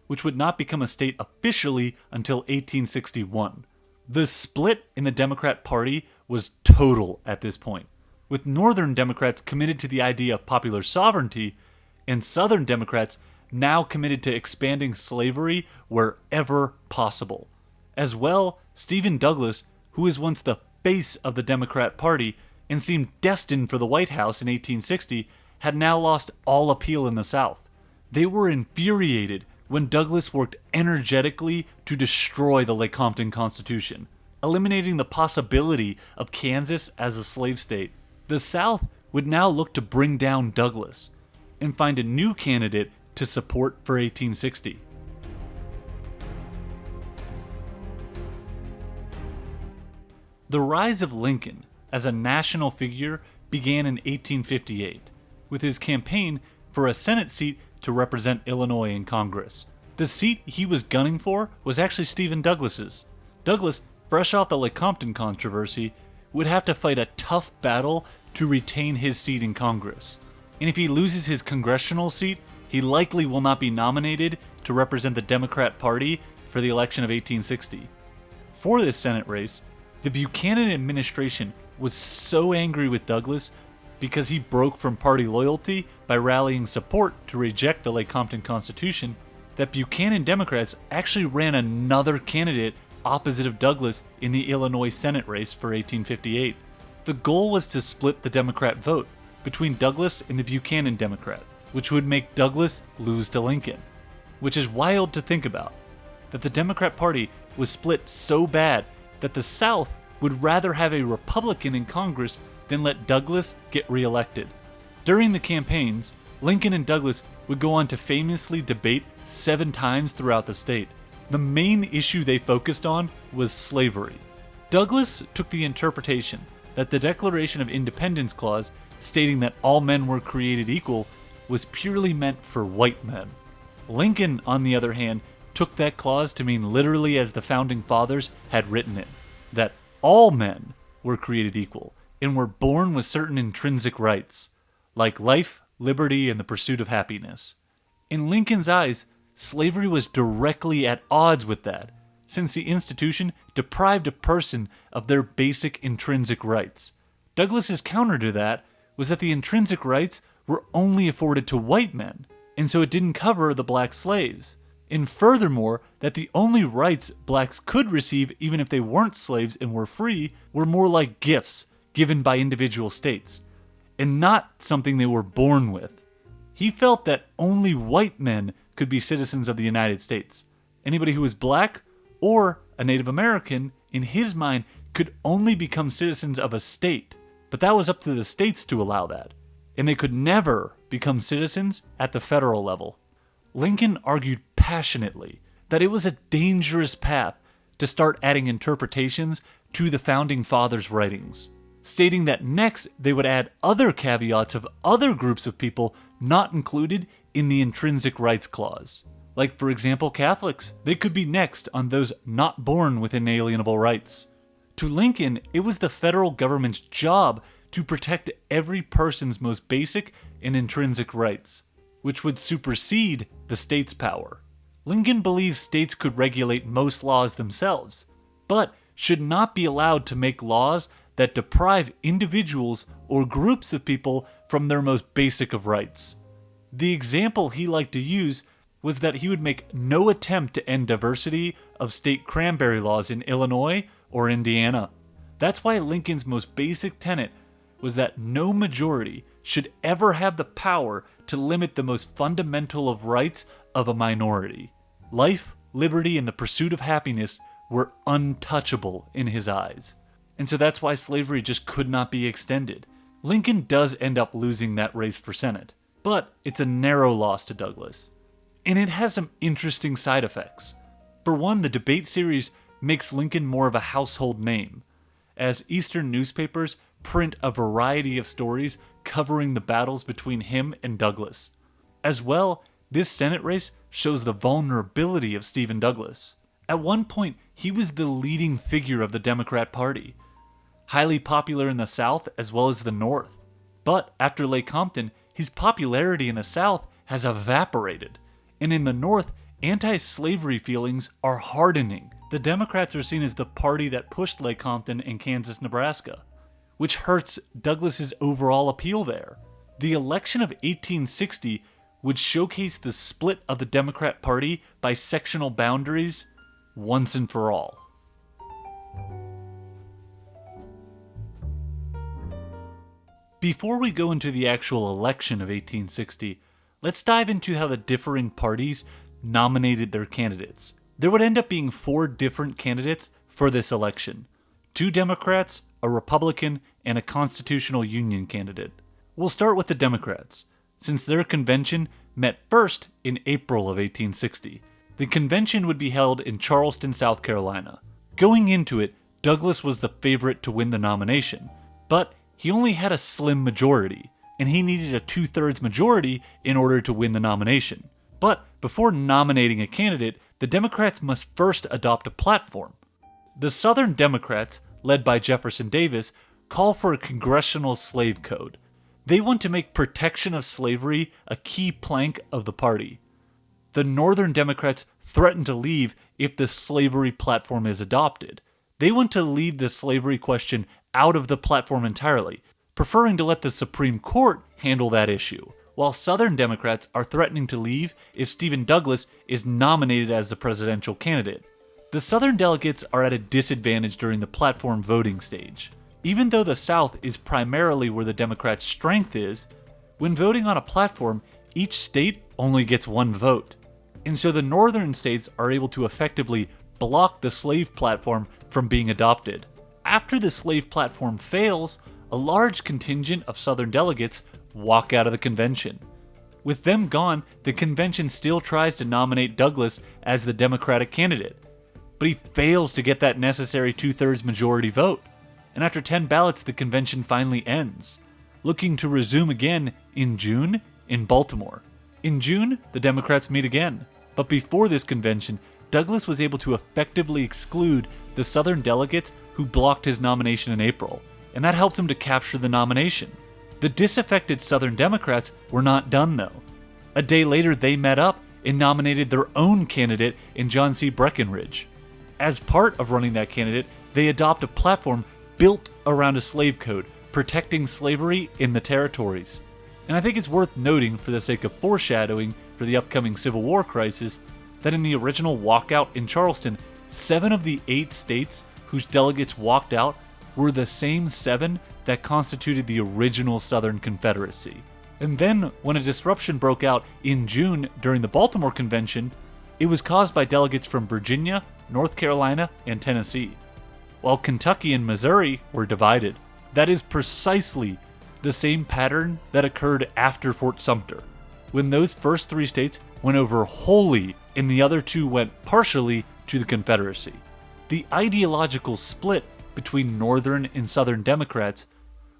which would not become a state officially until 1861. The split in the Democrat Party was total at this point, with Northern Democrats committed to the idea of popular sovereignty, and Southern Democrats now committed to expanding slavery wherever possible. As well, Stephen Douglas, who was once the face of the Democrat Party and seemed destined for the White House in 1860, had now lost all appeal in the South. They were infuriated when Douglas worked energetically to destroy the Lecompton Constitution, eliminating the possibility of Kansas as a slave state. The South would now look to bring down Douglas and find a new candidate to support for 1860. The rise of Lincoln as a national figure began in 1858, with his campaign for a Senate seat to represent Illinois in Congress. The seat he was gunning for was actually Stephen Douglas's. Douglas, fresh off the Lecompton controversy, would have to fight a tough battle to retain his seat in Congress. And if he loses his congressional seat, he likely will not be nominated to represent the Democrat Party for the election of 1860. For this Senate race, the Buchanan administration was so angry with Douglas because he broke from party loyalty by rallying support to reject the Lecompton Constitution that Buchanan Democrats actually ran another candidate opposite of Douglas in the Illinois Senate race for 1858. The goal was to split the Democrat vote between Douglas and the Buchanan Democrat, which would make Douglas lose to Lincoln. Which is wild to think about, that the Democrat Party was split so bad that the South would rather have a Republican in Congress than let Douglas get reelected. During the campaigns, Lincoln and Douglas would go on to famously debate 7 times throughout the state. The main issue they focused on was slavery. Douglas took the interpretation that the Declaration of Independence clause, stating that all men were created equal, was purely meant for white men. Lincoln, on the other hand, took that clause to mean literally as the founding fathers had written it, that all men were created equal and were born with certain intrinsic rights, like life, liberty, and the pursuit of happiness. In Lincoln's eyes, slavery was directly at odds with that, since the institution deprived a person of their basic intrinsic rights. Douglas's counter to that was that the intrinsic rights were only afforded to white men, and so it didn't cover the black slaves. And furthermore, that the only rights blacks could receive even if they weren't slaves and were free were more like gifts given by individual states, and not something they were born with. He felt that only white men could be citizens of the United States. Anybody who was black or a Native American, in his mind, could only become citizens of a state, but that was up to the states to allow that, and they could never become citizens at the federal level. Lincoln argued passionately that it was a dangerous path to start adding interpretations to the Founding Fathers' writings, stating that next they would add other caveats of other groups of people not included in the Intrinsic Rights Clause. Like, for example, Catholics. They could be next on those not born with inalienable rights. To Lincoln, it was the federal government's job to protect every person's most basic and intrinsic rights, which would supersede the state's power. Lincoln believed states could regulate most laws themselves, but should not be allowed to make laws that deprive individuals or groups of people from their most basic of rights. The example he liked to use was that he would make no attempt to end diversity of state cranberry laws in Illinois or Indiana. That's why Lincoln's most basic tenet was that no majority should ever have the power to limit the most fundamental of rights of a minority. Life, liberty, and the pursuit of happiness were untouchable in his eyes. And so that's why slavery just could not be extended. Lincoln does end up losing that race for Senate, but it's a narrow loss to Douglas. And it has some interesting side effects. For one, the debate series makes Lincoln more of a household name, as Eastern newspapers print a variety of stories covering the battles between him and Douglas. As well, this Senate race shows the vulnerability of Stephen Douglas. At one point, he was the leading figure of the Democrat Party, highly popular in the South as well as the North. But after Lecompton, his popularity in the South has evaporated, and in the North, anti-slavery feelings are hardening. The Democrats are seen as the party that pushed Lecompton and Kansas-Nebraska, which hurts Douglas's overall appeal there. The election of 1860 would showcase the split of the Democrat Party by sectional boundaries once and for all. Before we go into the actual election of 1860, let's dive into how the differing parties nominated their candidates. There would end up being 4 different candidates for this election: 2 Democrats, a Republican, and a Constitutional Union candidate. We'll start with the Democrats, since their convention met first in April of 1860. The convention would be held in Charleston, South Carolina. Going into it, Douglas was the favorite to win the nomination, but he only had a slim majority, and he needed a 2/3 majority in order to win the nomination. But before nominating a candidate, the Democrats must first adopt a platform. The Southern Democrats, led by Jefferson Davis, call for a congressional slave code. They want to make protection of slavery a key plank of the party. The Northern Democrats threaten to leave if the slavery platform is adopted. They want to leave the slavery question out of the platform entirely, preferring to let the Supreme Court handle that issue, while Southern Democrats are threatening to leave if Stephen Douglas is nominated as the presidential candidate. The Southern delegates are at a disadvantage during the platform voting stage. Even though the South is primarily where the Democrats' strength is, when voting on a platform, each state only gets 1 vote. And so the northern states are able to effectively block the slave platform from being adopted. After the slave platform fails, a large contingent of Southern delegates walk out of the convention. With them gone, the convention still tries to nominate Douglas as the Democratic candidate, but he fails to get that necessary 2/3 majority vote. And after 10 ballots, the convention finally ends, looking to resume again in June in Baltimore. In June, the Democrats meet again, but before this convention, Douglas was able to effectively exclude the Southern delegates who blocked his nomination in April, and that helps him to capture the nomination. The disaffected Southern Democrats were not done though. A day later, they met up and nominated their own candidate in John C. Breckinridge. As part of running that candidate, they adopt a platform built around a slave code, protecting slavery in the territories. And I think it's worth noting, for the sake of foreshadowing for the upcoming Civil War crisis, that in the original walkout in Charleston, 7 of the 8 states whose delegates walked out were the same 7 that constituted the original Southern Confederacy. And then, when a disruption broke out in June during the Baltimore Convention, it was caused by delegates from Virginia, North Carolina, and Tennessee, while Kentucky and Missouri were divided. That is precisely the same pattern that occurred after Fort Sumter, when those first 3 states went over wholly and the other 2 went partially to the Confederacy. The ideological split between Northern and Southern Democrats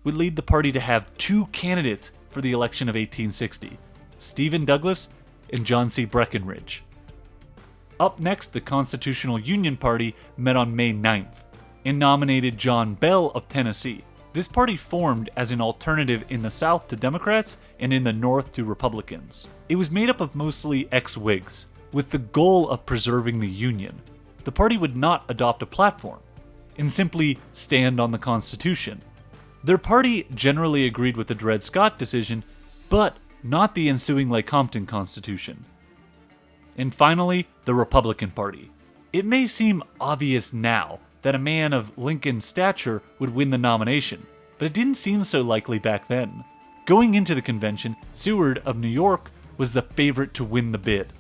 would lead the party to have 2 candidates for the election of 1860, Stephen Douglas and John C. Breckinridge. Up next, the Constitutional Union Party met on May 9th and nominated John Bell of Tennessee. This party formed as an alternative in the South to Democrats and in the North to Republicans. It was made up of mostly ex-Whigs, with the goal of preserving the Union. The party would not adopt a platform, and simply stand on the Constitution. Their party generally agreed with the Dred Scott decision, but not the ensuing Lecompton Constitution. And finally, the Republican Party. It may seem obvious now that a man of Lincoln's stature would win the nomination, but it didn't seem so likely back then. Going into the convention, Seward of New York was the favorite to win the bid.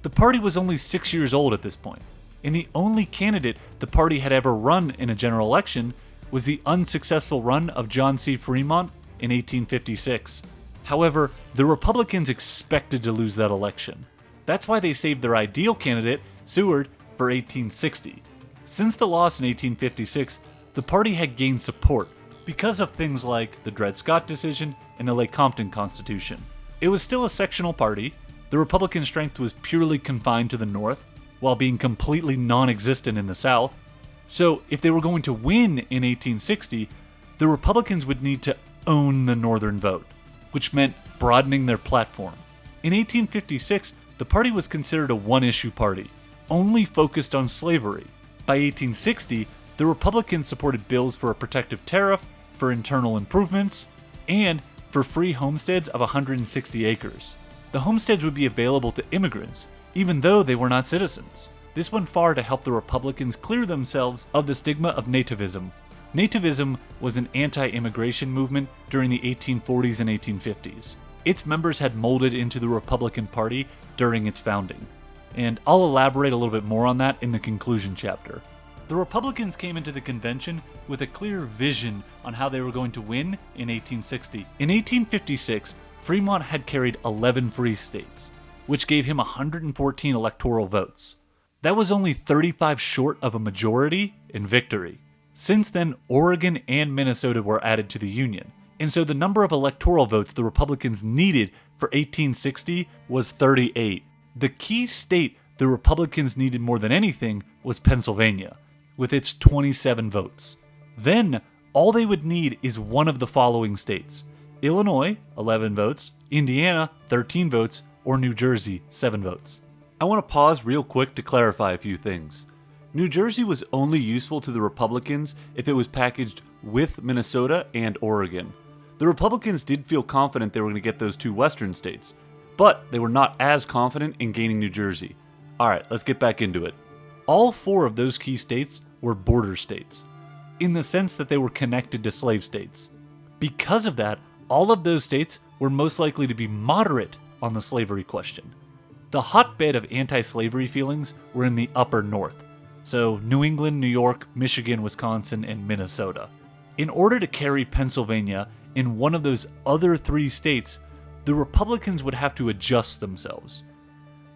The party was only 6 years old at this point, and the only candidate the party had ever run in a general election was the unsuccessful run of John C. Fremont in 1856. However, the Republicans expected to lose that election. That's why they saved their ideal candidate, Seward, for 1860. Since the loss in 1856, the party had gained support because of things like the Dred Scott decision and the Lecompton Constitution. It was still a sectional party. The Republican strength was purely confined to the North, while being completely non-existent in the South. So if they were going to win in 1860, the Republicans would need to own the Northern vote, which meant broadening their platform. In 1856, the party was considered a one-issue party, only focused on slavery. By 1860, the Republicans supported bills for a protective tariff, for internal improvements, and for free homesteads of 160 acres. The homesteads would be available to immigrants, even though they were not citizens. This went far to help the Republicans clear themselves of the stigma of nativism. Nativism was an anti-immigration movement during the 1840s and 1850s. Its members had molded into the Republican Party during its founding, and I'll elaborate a little bit more on that in the conclusion chapter. The Republicans came into the convention with a clear vision on how they were going to win in 1860. In 1856, Fremont had carried 11 free states, which gave him 114 electoral votes. That was only 35 short of a majority in victory. Since then, Oregon and Minnesota were added to the Union, and so the number of electoral votes the Republicans needed for 1860 was 38. The key state the Republicans needed more than anything was Pennsylvania, with its 27 votes. Then, all they would need is one of the following states: Illinois, 11 votes, Indiana, 13 votes, or New Jersey, 7 votes. I want to pause real quick to clarify a few things. New Jersey was only useful to the Republicans if it was packaged with Minnesota and Oregon. The Republicans did feel confident they were going to get those two western states, but they were not as confident in gaining New Jersey. Alright, let's get back into it. All 4 of those key states were border states, in the sense that they were connected to slave states. Because of that, all of those states were most likely to be moderate on the slavery question. The hotbed of anti-slavery feelings were in the upper north, so New England, New York, Michigan, Wisconsin, and Minnesota. In order to carry Pennsylvania in one of those other 3 states, the Republicans would have to adjust themselves.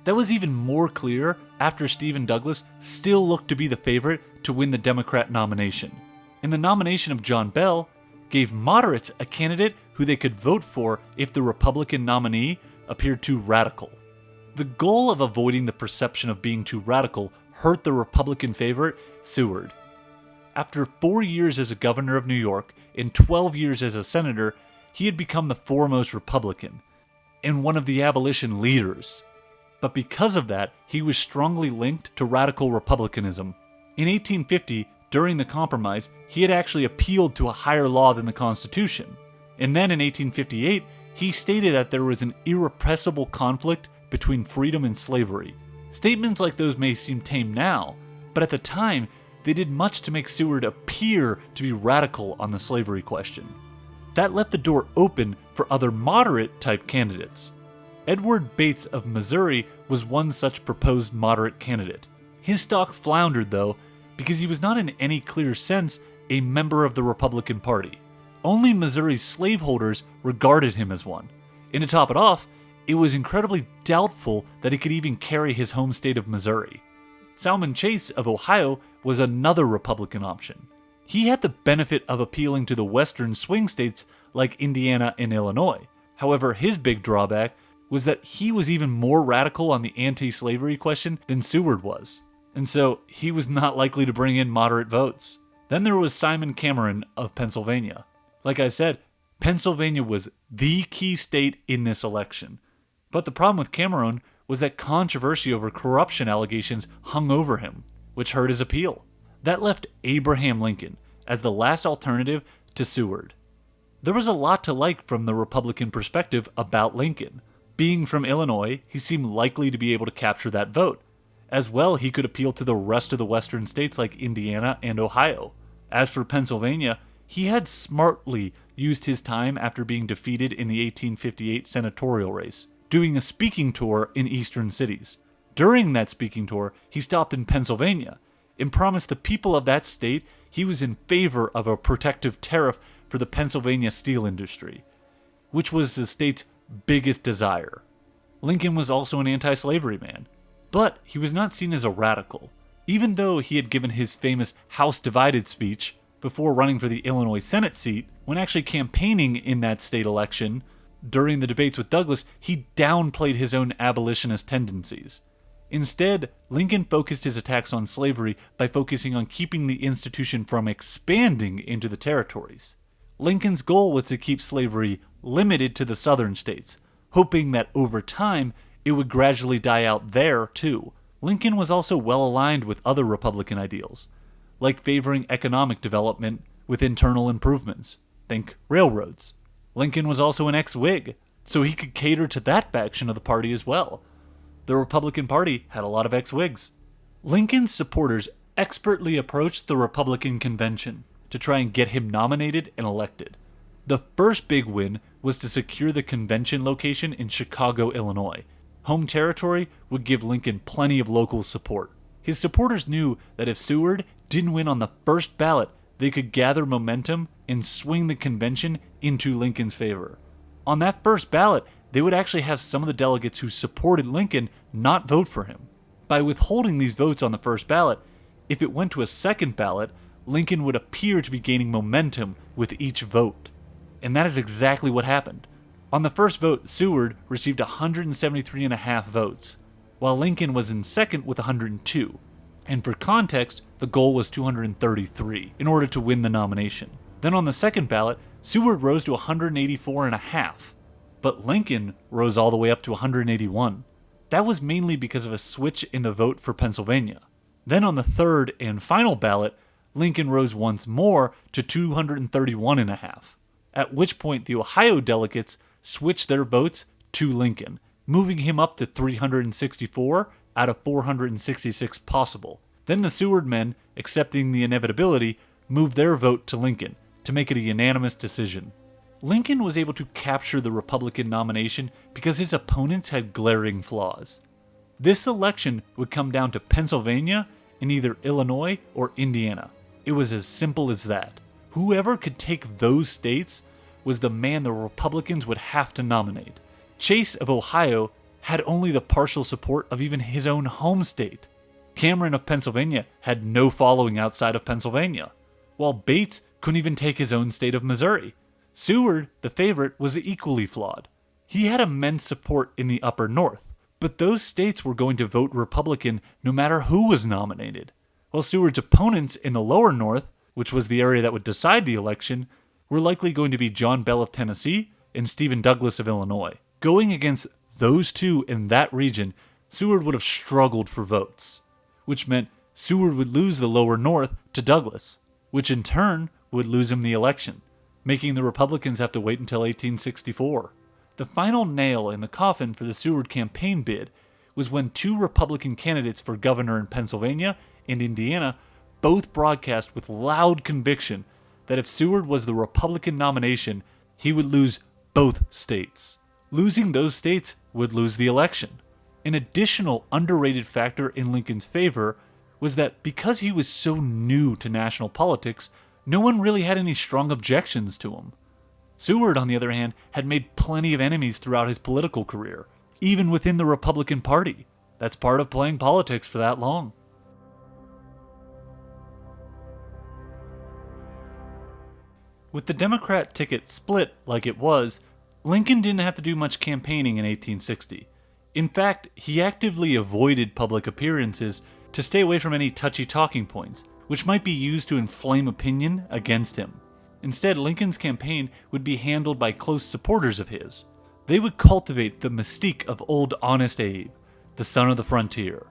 That was even more clear after Stephen Douglas still looked to be the favorite to win the Democrat nomination. And the nomination of John Bell gave moderates a candidate who they could vote for if the Republican nominee appeared too radical. The goal of avoiding the perception of being too radical hurt the Republican favorite, Seward. After 4 years as a governor of New York and 12 years as a senator, he had become the foremost Republican and one of the abolition leaders. But because of that, he was strongly linked to radical republicanism. In 1850, during the Compromise, he had actually appealed to a higher law than the Constitution. And then in 1858, he stated that there was an irrepressible conflict between freedom and slavery. Statements like those may seem tame now, but at the time, they did much to make Seward appear to be radical on the slavery question. That left the door open for other moderate-type candidates. Edward Bates of Missouri was one such proposed moderate candidate. His stock floundered, though, because he was not in any clear sense a member of the Republican Party. Only Missouri's slaveholders regarded him as one. And to top it off, it was incredibly doubtful that he could even carry his home state of Missouri. Salmon Chase of Ohio was another Republican option. He had the benefit of appealing to the western swing states like Indiana and Illinois. However, his big drawback was that he was even more radical on the anti-slavery question than Seward was, and so he was not likely to bring in moderate votes. Then there was Simon Cameron of Pennsylvania. Like I said, Pennsylvania was the key state in this election. But the problem with Cameron was that controversy over corruption allegations hung over him, which hurt his appeal. That left Abraham Lincoln as the last alternative to Seward. There was a lot to like from the Republican perspective about Lincoln. Being from Illinois, he seemed likely to be able to capture that vote. As well, he could appeal to the rest of the western states like Indiana and Ohio. As for Pennsylvania, he had smartly used his time after being defeated in the 1858 senatorial race, doing a speaking tour in eastern cities. During that speaking tour, he stopped in Pennsylvania and promised the people of that state he was in favor of a protective tariff for the Pennsylvania steel industry, which was the state's biggest desire. Lincoln was also an anti-slavery man, but he was not seen as a radical. Even though he had given his famous House Divided speech before running for the Illinois Senate seat, when actually campaigning in that state election, during the debates with Douglas, he downplayed his own abolitionist tendencies. Instead, Lincoln focused his attacks on slavery by focusing on keeping the institution from expanding into the territories. Lincoln's goal was to keep slavery limited to the southern states, hoping that over time it would gradually die out there too. Lincoln was also well aligned with other Republican ideals, like favoring economic development with internal improvements. Think railroads. Lincoln was also an ex-Whig, so he could cater to that faction of the party as well. The Republican Party had a lot of ex-Whigs. Lincoln's supporters expertly approached the Republican convention to try and get him nominated and elected. The first big win was to secure the convention location in Chicago, Illinois. Home territory would give Lincoln plenty of local support. His supporters knew that if Seward didn't win on the first ballot, they could gather momentum and swing the convention into Lincoln's favor. On that first ballot, they would actually have some of the delegates who supported Lincoln not vote for him. By withholding these votes on the first ballot, if it went to a second ballot, Lincoln would appear to be gaining momentum with each vote. And that is exactly what happened. On the first vote, Seward received 173.5 votes, while Lincoln was in second with 102. And for context, the goal was 233 in order to win the nomination. Then on the second ballot, Seward rose to 184.5, but Lincoln rose all the way up to 181. That was mainly because of a switch in the vote for Pennsylvania. Then on the third and final ballot, Lincoln rose once more to 231.5, at which point the Ohio delegates switched their votes to Lincoln, moving him up to 364 out of 466 possible. Then the Seward men, accepting the inevitability, moved their vote to Lincoln to make it a unanimous decision. Lincoln was able to capture the Republican nomination because his opponents had glaring flaws. This election would come down to Pennsylvania and either Illinois or Indiana. It was as simple as that. Whoever could take those states was the man the Republicans would have to nominate. Chase of Ohio had only the partial support of even his own home state. Cameron of Pennsylvania had no following outside of Pennsylvania, while Bates couldn't even take his own state of Missouri. Seward, the favorite, was equally flawed. He had immense support in the upper north, but those states were going to vote Republican no matter who was nominated, while Seward's opponents in the lower north, which was the area that would decide the election, were likely going to be John Bell of Tennessee and Stephen Douglas of Illinois. Going against those two in that region, Seward would have struggled for votes, which meant Seward would lose the lower north to Douglas, which in turn would lose him the election, making the Republicans have to wait until 1864. The final nail in the coffin for the Seward campaign bid was when two Republican candidates for governor in Pennsylvania and Indiana both broadcast with loud conviction that if Seward was the Republican nomination, he would lose both states. Losing those states would lose the election. An additional underrated factor in Lincoln's favor was that because he was so new to national politics, no one really had any strong objections to him. Seward, on the other hand, had made plenty of enemies throughout his political career, even within the Republican Party. That's part of playing politics for that long. With the Democrat ticket split like it was, Lincoln didn't have to do much campaigning in 1860. In fact, he actively avoided public appearances to stay away from any touchy talking points, which might be used to inflame opinion against him. Instead, Lincoln's campaign would be handled by close supporters of his. They would cultivate the mystique of Old Honest Abe, the son of the frontier.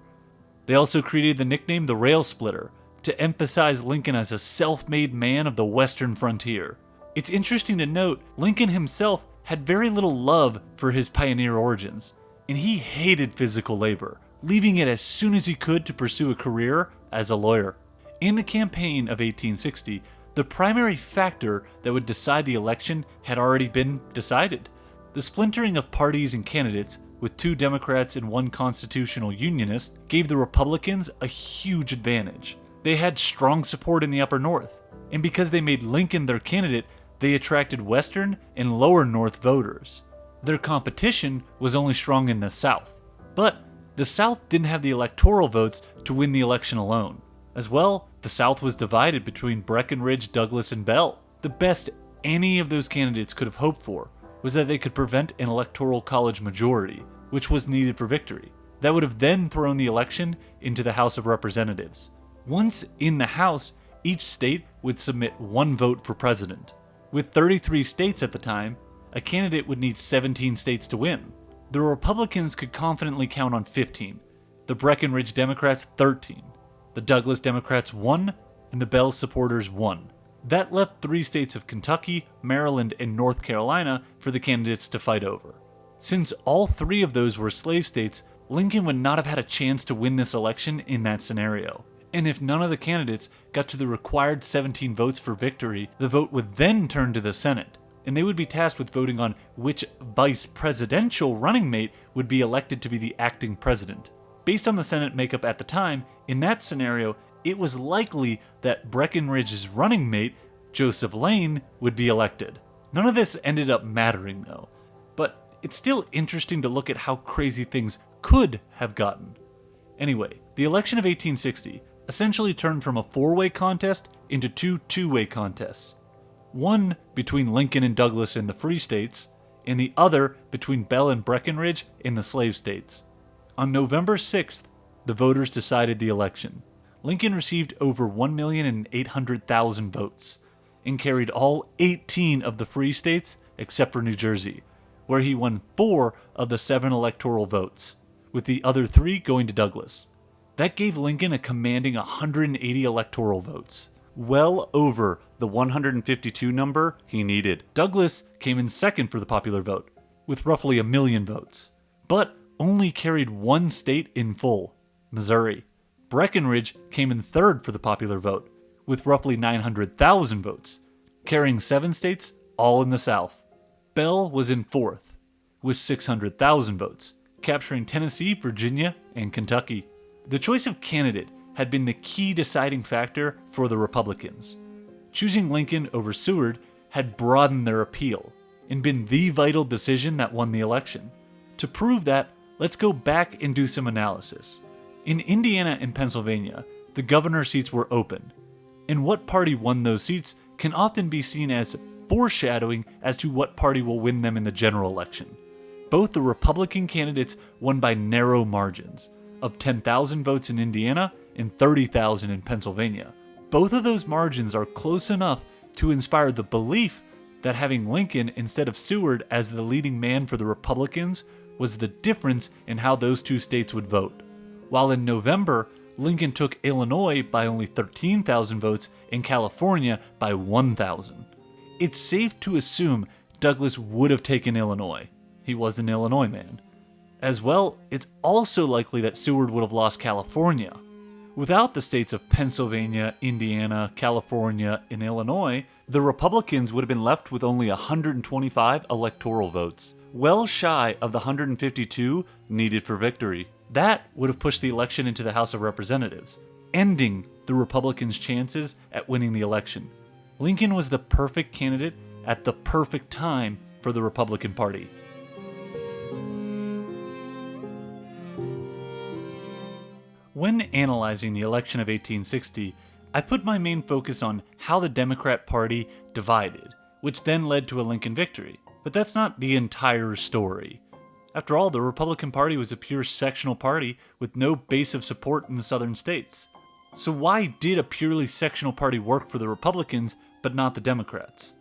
They also created the nickname the Rail Splitter to emphasize Lincoln as a self-made man of the western frontier. It's interesting to note, Lincoln himself had very little love for his pioneer origins, and he hated physical labor, leaving it as soon as he could to pursue a career as a lawyer. In the campaign of 1860, the primary factor that would decide the election had already been decided. The splintering of parties and candidates, with two Democrats and one constitutional unionist, gave the Republicans a huge advantage. They had strong support in the upper north, and because they made Lincoln their candidate, they attracted western and lower north voters. Their competition was only strong in the South, but the South didn't have the electoral votes to win the election alone. As well, the South was divided between Breckinridge, Douglas, and Bell. The best any of those candidates could have hoped for was that they could prevent an electoral college majority, which was needed for victory. That would have then thrown the election into the House of Representatives. Once in the House, each state would submit one vote for president. With 33 states at the time, a candidate would need 17 states to win. The Republicans could confidently count on 15, the Breckinridge Democrats 13, the Douglas Democrats 1, and the Bell supporters 1. That left 3 states of Kentucky, Maryland, and North Carolina for the candidates to fight over. Since all 3 of those were slave states, Lincoln would not have had a chance to win this election in that scenario. And if none of the candidates got to the required 17 votes for victory, the vote would then turn to the Senate, and they would be tasked with voting on which vice presidential running mate would be elected to be the acting president. Based on the Senate makeup at the time, in that scenario, it was likely that Breckinridge's running mate, Joseph Lane, would be elected. None of this ended up mattering though, but it's still interesting to look at how crazy things could have gotten. Anyway, the election of 1860 essentially turned from a four-way contest into two-way contests. One between Lincoln and Douglas in the free states, and the other between Bell and Breckinridge in the slave states. On November 6th, the voters decided the election. Lincoln received over 1,800,000 votes, and carried all 18 of the free states except for New Jersey, where he won 4 of the 7 electoral votes, with the other 3 going to Douglas. That gave Lincoln a commanding 180 electoral votes, well over the 152 number he needed. Douglas came in second for the popular vote, with roughly 1 million votes, but only carried one state in full, Missouri. Breckinridge came in third for the popular vote, with roughly 900,000 votes, carrying 7 states, all in the South. Bell was in fourth, with 600,000 votes, capturing Tennessee, Virginia, and Kentucky. The choice of candidate had been the key deciding factor for the Republicans. Choosing Lincoln over Seward had broadened their appeal and been the vital decision that won the election. To prove that, let's go back and do some analysis. In Indiana and Pennsylvania, the governor seats were open, and what party won those seats can often be seen as foreshadowing as to what party will win them in the general election. Both the Republican candidates won by narrow margins, of 10,000 votes in Indiana and 30,000 in Pennsylvania. Both of those margins are close enough to inspire the belief that having Lincoln instead of Seward as the leading man for the Republicans was the difference in how those two states would vote. While in November, Lincoln took Illinois by only 13,000 votes and California by 1,000. It's safe to assume Douglas would have taken Illinois. He was an Illinois man. As well, it's also likely that Seward would have lost California. Without the states of Pennsylvania, Indiana, California, and Illinois, the Republicans would have been left with only 125 electoral votes, well shy of the 152 needed for victory. That would have pushed the election into the House of Representatives, ending the Republicans' chances at winning the election. Lincoln was the perfect candidate at the perfect time for the Republican Party. When analyzing the election of 1860, I put my main focus on how the Democrat Party divided, which then led to a Lincoln victory. But that's not the entire story. After all, the Republican Party was a pure sectional party with no base of support in the southern states. So why did a purely sectional party work for the Republicans, but not the Democrats?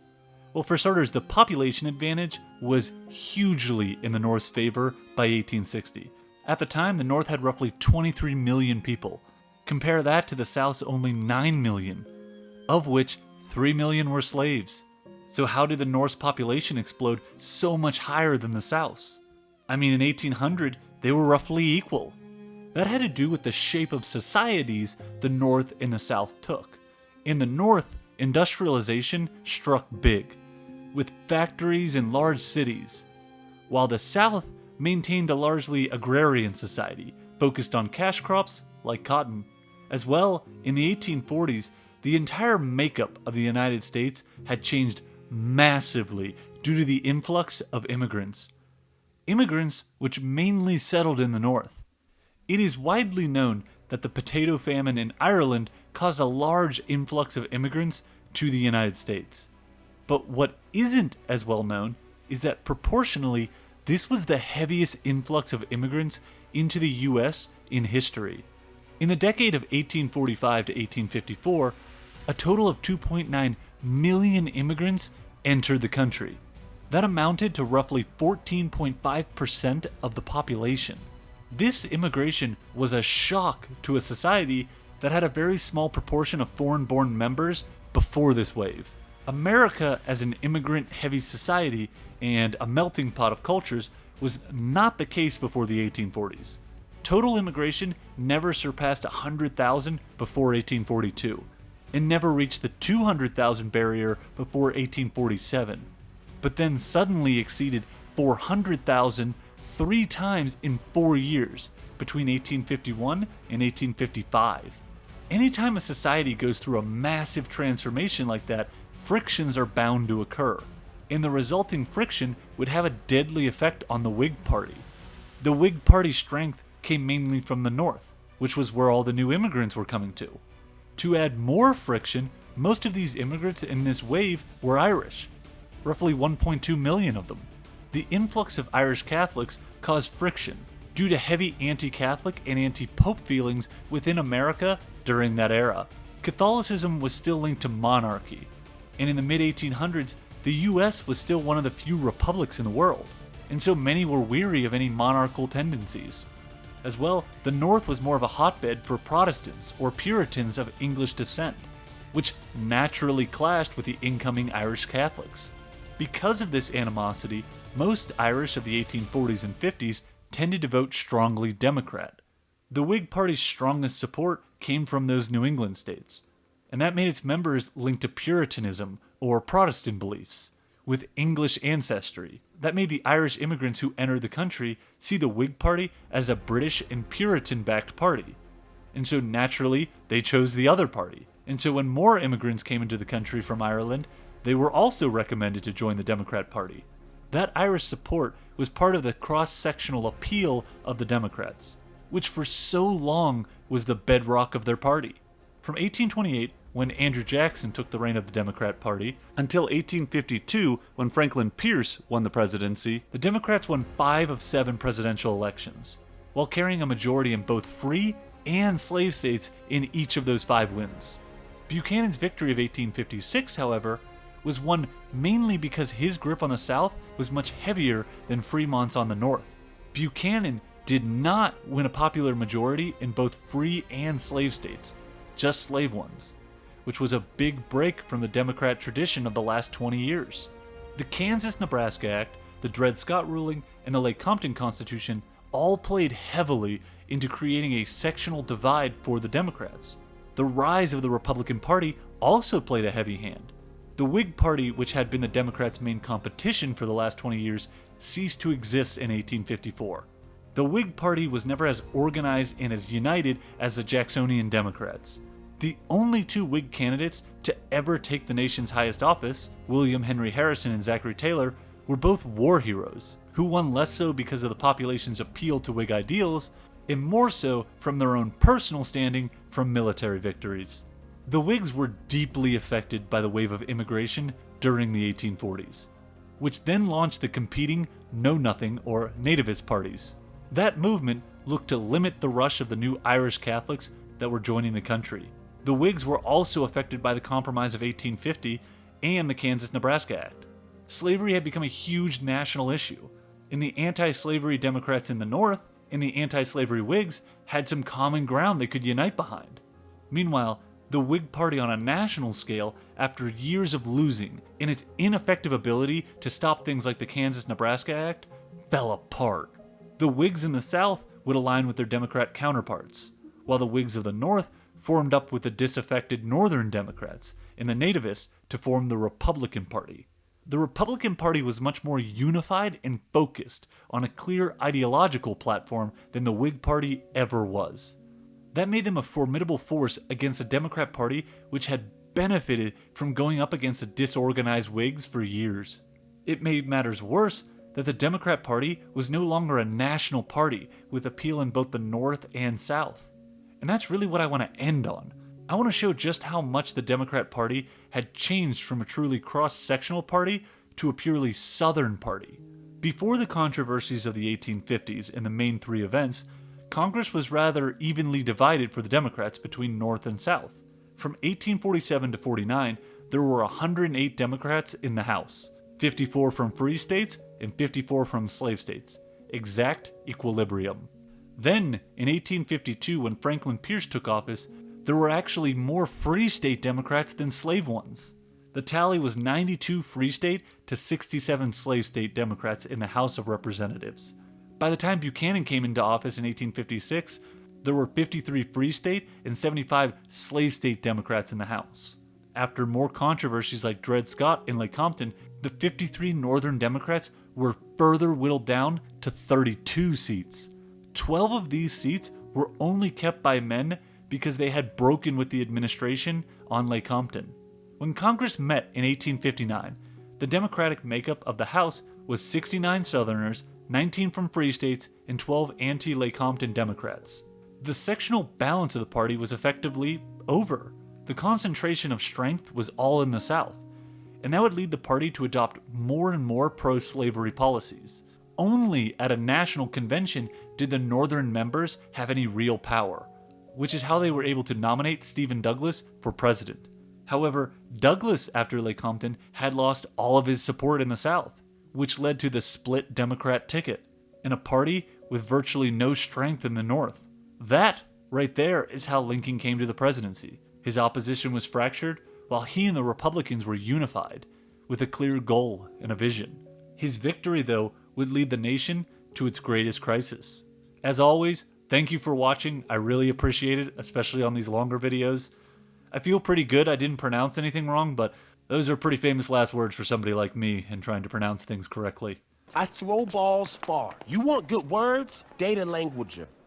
Well, for starters, the population advantage was hugely in the North's favor by 1860. At the time, the North had roughly 23 million people. Compare that to the South's only 9 million, of which 3 million were slaves. So how did the North's population explode so much higher than the South's? I mean, in 1800, they were roughly equal. That had to do with the shape of societies the North and the South took. In the North, industrialization struck big, with factories and large cities, while the South maintained a largely agrarian society focused on cash crops like cotton. As well, in the 1840s, the entire makeup of the United States had changed massively due to the influx of immigrants. Immigrants which mainly settled in the North. It is widely known that the potato famine in Ireland caused a large influx of immigrants to the United States. But what isn't as well known is that proportionally, this was the heaviest influx of immigrants into the U.S. in history. In the decade of 1845 to 1854, a total of 2.9 million immigrants entered the country. That amounted to roughly 14.5% of the population. This immigration was a shock to a society that had a very small proportion of foreign-born members before this wave. America, as an immigrant-heavy society and a melting pot of cultures, was not the case before the 1840s. total immigration never surpassed 100,000 before 1842, and never reached the 200,000 barrier before 1847, but then suddenly exceeded 400,000 3 times in 4 years, between 1851 and 1855. Anytime a society goes through a massive transformation like that, frictions are bound to occur, and the resulting friction would have a deadly effect on the Whig Party. The Whig Party's strength came mainly from the North, which was where all the new immigrants were coming to. To add more friction, most of these immigrants in this wave were Irish, roughly 1.2 million of them. The influx of Irish Catholics caused friction due to heavy anti-Catholic and anti-Pope feelings within America during that era. Catholicism was still linked to monarchy, and in the mid-1800s, the US was still one of the few republics in the world, and so many were weary of any monarchical tendencies. As well, the North was more of a hotbed for Protestants or Puritans of English descent, which naturally clashed with the incoming Irish Catholics. Because of this animosity, most Irish of the 1840s and 50s tended to vote strongly Democrat. The Whig Party's strongest support came from those New England states, and that made its members linked to Puritanism or Protestant beliefs, with English ancestry. That made the Irish immigrants who entered the country see the Whig Party as a British and Puritan-backed party, and so naturally they chose the other party. And so when more immigrants came into the country from Ireland, they were also recommended to join the Democrat Party. That Irish support was part of the cross-sectional appeal of the Democrats, which for so long was the bedrock of their party. From 1828, when Andrew Jackson took the reign of the Democrat Party, until 1852, when Franklin Pierce won the presidency, the Democrats won 5 of 7 presidential elections, while carrying a majority in both free and slave states in each of those 5 wins. Buchanan's victory of 1856, however, was won mainly because his grip on the South was much heavier than Fremont's on the North. Buchanan did not win a popular majority in both free and slave states, just slave ones, which was a big break from the Democrat tradition of the last 20 years. The Kansas-Nebraska Act, the Dred Scott ruling, and the Lecompton Constitution all played heavily into creating a sectional divide for the Democrats. The rise of the Republican Party also played a heavy hand. The Whig Party, which had been the Democrats' main competition for the last 20 years, ceased to exist in 1854. The Whig Party was never as organized and as united as the Jacksonian Democrats. The only 2 Whig candidates to ever take the nation's highest office, William Henry Harrison and Zachary Taylor, were both war heroes, who won less so because of the population's appeal to Whig ideals, and more so from their own personal standing from military victories. The Whigs were deeply affected by the wave of immigration during the 1840s, which then launched the competing Know Nothing or Nativist parties. That movement looked to limit the rush of the new Irish Catholics that were joining the country. The Whigs were also affected by the Compromise of 1850 and the Kansas-Nebraska Act. Slavery had become a huge national issue, and the anti-slavery Democrats in the North and the anti-slavery Whigs had some common ground they could unite behind. Meanwhile, the Whig Party on a national scale, after years of losing and its ineffective ability to stop things like the Kansas-Nebraska Act, fell apart. The Whigs in the South would align with their Democrat counterparts, while the Whigs of the North formed up with the disaffected Northern Democrats and the Nativists to form the Republican Party. The Republican Party was much more unified and focused on a clear ideological platform than the Whig Party ever was. That made them a formidable force against a Democrat Party which had benefited from going up against the disorganized Whigs for years. It made matters worse that the Democrat Party was no longer a national party with appeal in both the North and South. And that's really what I want to end on. I want to show just how much the Democrat Party had changed from a truly cross-sectional party to a purely Southern party. Before the controversies of the 1850s and the main 3 events, Congress was rather evenly divided for the Democrats between North and South. From 1847 to 49, there were 108 Democrats in the House, 54 from free states and 54 from slave states. Exact equilibrium. Then, in 1852, when Franklin Pierce took office, there were actually more free state Democrats than slave ones. The tally was 92 free state to 67 slave state Democrats in the House of Representatives. By the time Buchanan came into office in 1856, there were 53 free state and 75 slave state Democrats in the House. After more controversies like Dred Scott and Lecompton, the 53 Northern Democrats were further whittled down to 32 seats. 12 of these seats were only kept by men because they had broken with the administration on Lecompton. When Congress met in 1859, the Democratic makeup of the House was 69 Southerners, 19 from free states, and 12 anti-Lecompton Democrats. The sectional balance of the party was effectively over. The concentration of strength was all in the South, and that would lead the party to adopt more and more pro-slavery policies. Only at a national convention did the Northern members have any real power, which is how they were able to nominate Stephen Douglas for president. However, Douglas, after Lecompton, had lost all of his support in the South, which led to the split Democrat ticket, and a party with virtually no strength in the North. That, right there, is how Lincoln came to the presidency. His opposition was fractured, while he and the Republicans were unified, with a clear goal and a vision. His victory, though, would lead the nation to its greatest crisis. As always, thank you for watching. I really appreciate it, especially on these longer videos. I feel pretty good I didn't pronounce anything wrong, but those are pretty famous last words for somebody like me and trying to pronounce things correctly. I throw balls far. You want good words? Data languager.